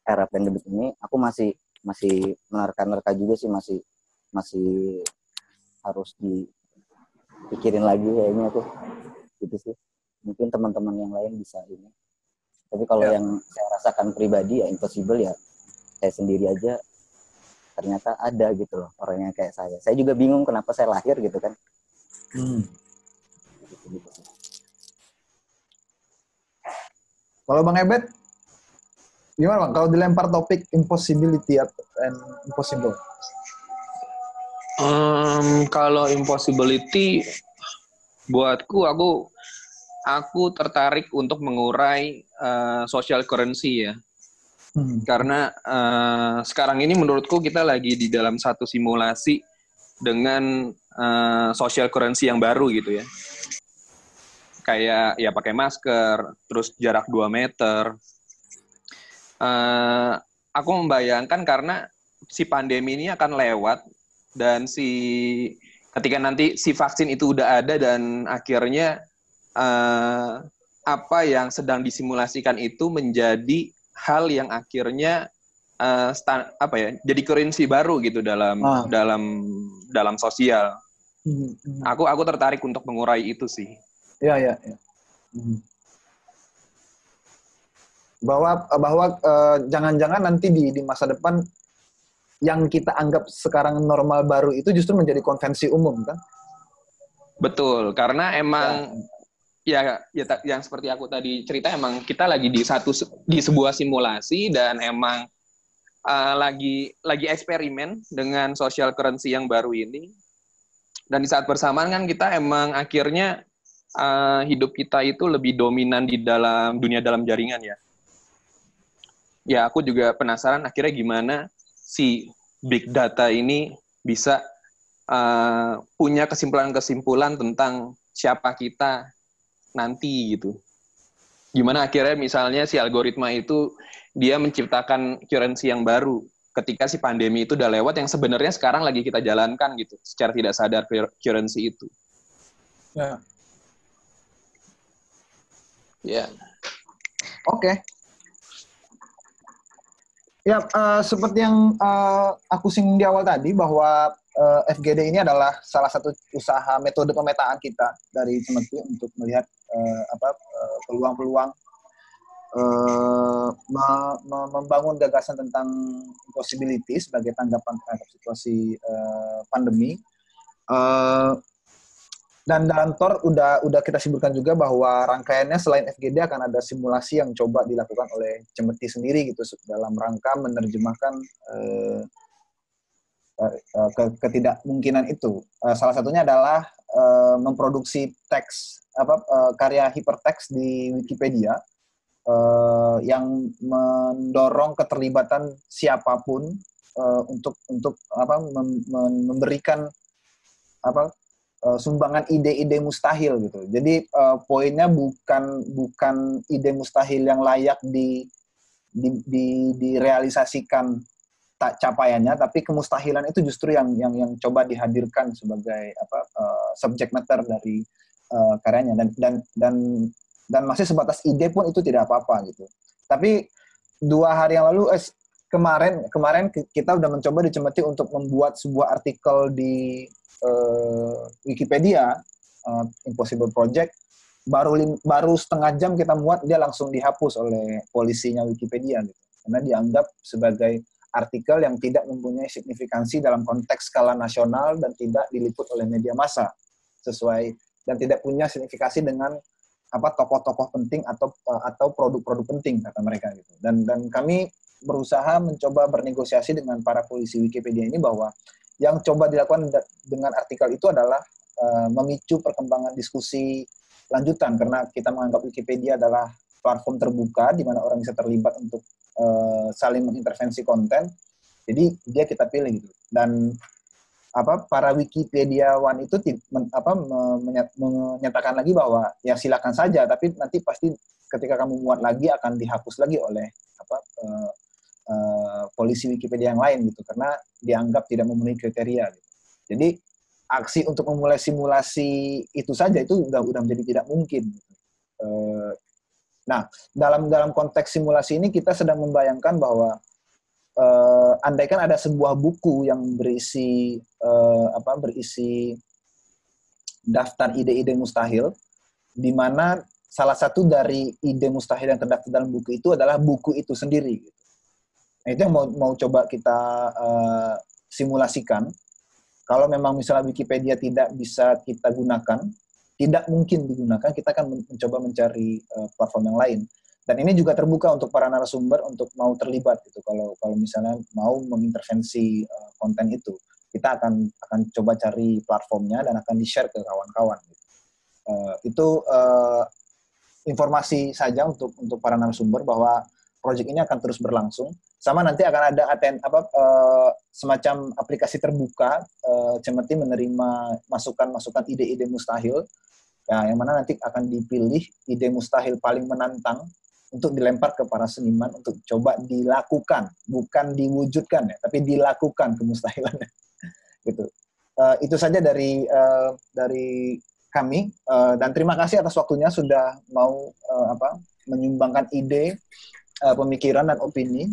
era pandemi ini aku masih menerka-nerka juga sih, masih harus dipikirin lagi kayaknya aku gitu sih. Mungkin teman-teman yang lain bisa ini. Tapi kalau yang saya rasakan pribadi ya impossible ya saya sendiri aja ternyata ada gitu loh orang yang kayak saya. Saya juga bingung kenapa saya lahir gitu kan. Gitu. Kalau Bang Ebet gimana Bang? Kalau dilempar topik impossibility and impossible. Kalau impossibility, buatku aku tertarik untuk mengurai social currency ya. Karena sekarang ini menurutku kita lagi di dalam satu simulasi dengan social currency yang baru gitu ya. kayak ya pakai masker, terus jarak 2 meter. Aku membayangkan karena si pandemi ini akan lewat dan ketika nanti si vaksin itu udah ada dan akhirnya apa yang sedang disimulasikan itu menjadi hal yang akhirnya jadi currency baru gitu dalam sosial. Aku tertarik untuk mengurai itu sih. Ya. Bahwa jangan-jangan nanti di masa depan yang kita anggap sekarang normal baru itu justru menjadi konvensi umum kan? Betul, karena emang ya yang seperti aku tadi cerita, emang kita lagi di sebuah simulasi dan emang lagi eksperimen dengan social currency yang baru ini. Dan di saat bersamaan kan kita emang akhirnya hidup kita itu lebih dominan di dalam dunia dalam jaringan ya. Ya, aku juga penasaran akhirnya gimana si big data ini bisa punya kesimpulan-kesimpulan tentang siapa kita nanti gitu. Gimana akhirnya misalnya si algoritma itu dia menciptakan currency yang baru ketika si pandemi itu udah lewat, yang sebenarnya sekarang lagi kita jalankan gitu secara tidak sadar currency itu. Ya. Ya. Oke. Ya, seperti yang aku singgung di awal tadi, bahwa FGD ini adalah salah satu usaha metode pemetaan kita dari Cemeti untuk melihat peluang-peluang membangun gagasan tentang possibility sebagai tanggapan terhadap situasi pandemi. Dan dalam TOR udah kita sebutkan juga bahwa rangkaiannya selain FGD akan ada simulasi yang coba dilakukan oleh Cemeti sendiri gitu dalam rangka menerjemahkan ketidakmungkinan itu. Salah satunya adalah memproduksi teks karya hypertext di Wikipedia yang mendorong keterlibatan siapapun untuk memberikan sumbangan ide-ide mustahil gitu. Jadi poinnya bukan ide mustahil yang layak direalisasikan tak capaiannya, tapi kemustahilan itu justru yang coba dihadirkan sebagai subject matter dari karyanya, dan masih sebatas ide pun itu tidak apa-apa gitu. Tapi 2 hari yang lalu kemarin kita udah mencoba di Cemeti untuk membuat sebuah artikel di Wikipedia, Impossible Project, baru setengah jam kita muat, dia langsung dihapus oleh polisinya Wikipedia gitu. Karena dianggap sebagai artikel yang tidak mempunyai signifikansi dalam konteks skala nasional dan tidak diliput oleh media massa dan tidak punya signifikasi dengan tokoh-tokoh penting atau produk-produk penting, kata mereka gitu. Dan kami berusaha mencoba bernegosiasi dengan para polisi Wikipedia ini bahwa yang coba dilakukan dengan artikel itu adalah memicu perkembangan diskusi lanjutan, karena kita menganggap Wikipedia adalah platform terbuka di mana orang bisa terlibat untuk saling mengintervensi konten. Jadi dia kita pilih gitu. Dan para Wikipediawan itu menyatakan lagi bahwa ya silakan saja, tapi nanti pasti ketika kamu muat lagi akan dihapus lagi oleh polisi Wikipedia yang lain gitu, karena dianggap tidak memenuhi kriteria gitu. Jadi aksi untuk memulai simulasi itu saja itu udah menjadi tidak mungkin gitu. Nah, dalam konteks simulasi ini kita sedang membayangkan bahwa andaikan ada sebuah buku yang berisi daftar ide-ide mustahil, di mana salah satu dari ide mustahil yang terdaftar dalam buku itu adalah buku itu sendiri gitu. Nah, itu yang mau coba kita simulasikan. Kalau memang misalnya Wikipedia tidak bisa kita gunakan, tidak mungkin digunakan, kita akan mencoba mencari platform yang lain. Dan ini juga terbuka untuk para narasumber untuk mau terlibat gitu. Kalau misalnya mau mengintervensi konten itu, kita akan coba cari platformnya dan akan di-share ke kawan-kawan. Gitu. Itu informasi saja untuk para narasumber bahwa proyek ini akan terus berlangsung. Sama nanti akan ada semacam aplikasi terbuka, Cemeti menerima masukan-masukan ide-ide mustahil Ya, yang mana nanti akan dipilih ide mustahil paling menantang untuk dilempar ke para seniman untuk coba dilakukan, bukan diwujudkan ya, tapi dilakukan kemustahilannya. Gitu. Itu saja dari kami, dan terima kasih atas waktunya sudah mau menyumbangkan ide, pemikiran dan opini.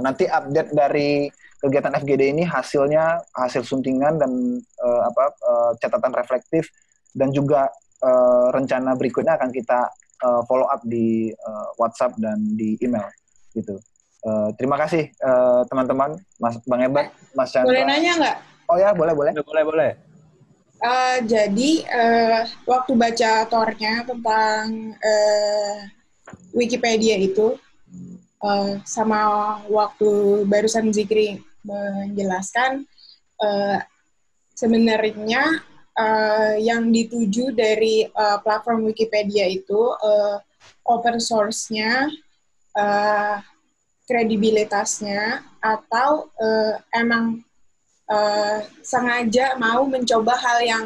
Nanti update dari kegiatan FGD ini hasil suntingan dan catatan reflektif dan juga rencana berikutnya akan kita follow up di WhatsApp dan di email gitu. Terima kasih teman-teman, Bang Ebert, Mas Chandra. Boleh nanya nggak? Oh ya, boleh. Jadi waktu baca tornya tentang Wikipedia itu sama waktu barusan Zikri menjelaskan, sebenarnya yang dituju dari platform Wikipedia itu open source-nya, kredibilitasnya, atau emang sengaja mau mencoba hal yang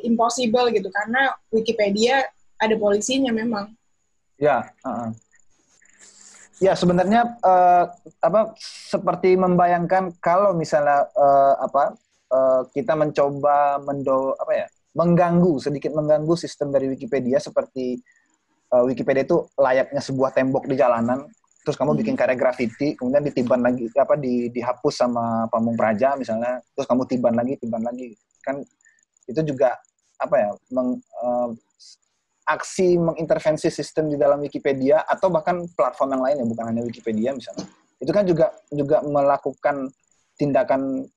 impossible gitu, karena Wikipedia ada polisinya memang. Ya, ya sebenarnya seperti membayangkan kalau misalnya kita mencoba sedikit mengganggu sistem dari Wikipedia, seperti Wikipedia itu layaknya sebuah tembok di jalanan, terus kamu bikin karya grafiti, kemudian ditiban lagi, dihapus sama pamung praja misalnya, terus kamu tiban lagi, kan itu juga aksi mengintervensi sistem di dalam Wikipedia atau bahkan platform yang lain ya, bukan hanya Wikipedia misalnya. Itu kan juga melakukan tindakan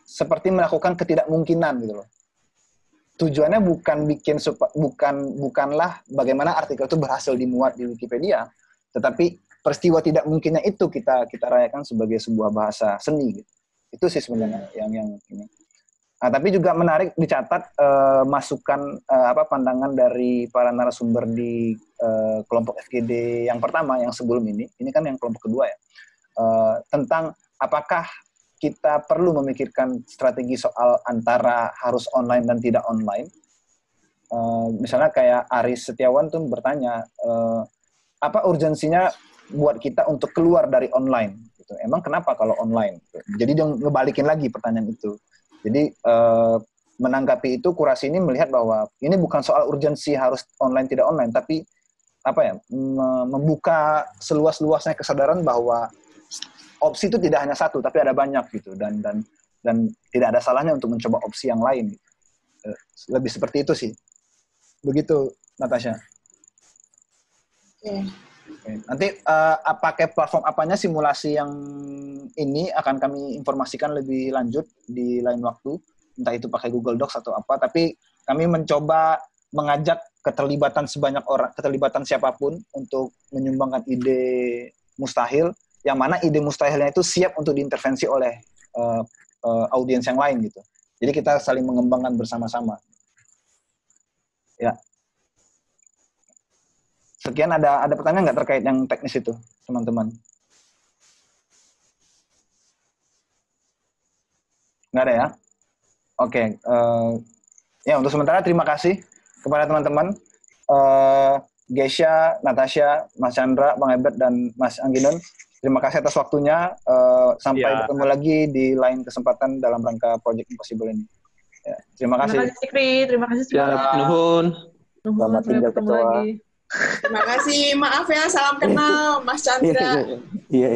seperti melakukan ketidakmungkinan gitu loh. Tujuannya bukanlah bagaimana artikel itu berhasil dimuat di Wikipedia, tetapi peristiwa tidak mungkinnya itu kita rayakan sebagai sebuah bahasa seni gitu. Itu sih sebenarnya yang ini. Nah, tapi juga menarik dicatat masukan pandangan dari para narasumber di kelompok FGD yang pertama, yang sebelum ini kan yang kelompok kedua ya, tentang apakah kita perlu memikirkan strategi soal antara harus online dan tidak online. Misalnya kayak Aris Setiawan tuh bertanya, apa urgensinya buat kita untuk keluar dari online? Gitu. Emang kenapa kalau online? Jadi dia ngebalikin lagi pertanyaan itu. Jadi menanggapi itu, Kurasi ini melihat bahwa ini bukan soal urgensi harus online tidak online, tapi membuka seluas-luasnya kesadaran bahwa opsi itu tidak hanya satu, tapi ada banyak gitu, dan tidak ada salahnya untuk mencoba opsi yang lain. Lebih seperti itu sih. Begitu, Natasha. Okay. Nanti pakai platform apanya simulasi yang ini akan kami informasikan lebih lanjut di lain waktu, entah itu pakai Google Docs atau apa. Tapi kami mencoba mengajak keterlibatan sebanyak orang, keterlibatan siapapun untuk menyumbangkan ide mustahil, yang mana ide mustahilnya itu siap untuk diintervensi oleh audiens yang lain gitu. Jadi kita saling mengembangkan bersama-sama. Ya. Sekian, ada pertanyaan nggak terkait yang teknis itu, teman-teman? Nggak ada ya? Oke. Ya, untuk sementara terima kasih kepada teman-teman. Geisha, Natasha, Mas Chandra, Bang Ebert, dan Mas Angginon. Terima kasih atas waktunya. Sampai bertemu lagi di lain kesempatan dalam rangka Project Impossible ini. Ya, terima kasih. Terima kasih, Fikri. Terima kasih semua. Nuhun. Selamat tinggal, ketemu Ketua. lagi. Terima kasih. Maaf ya, salam kenal Mas Chandra. Iya.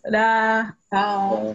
Dadah. Ciao.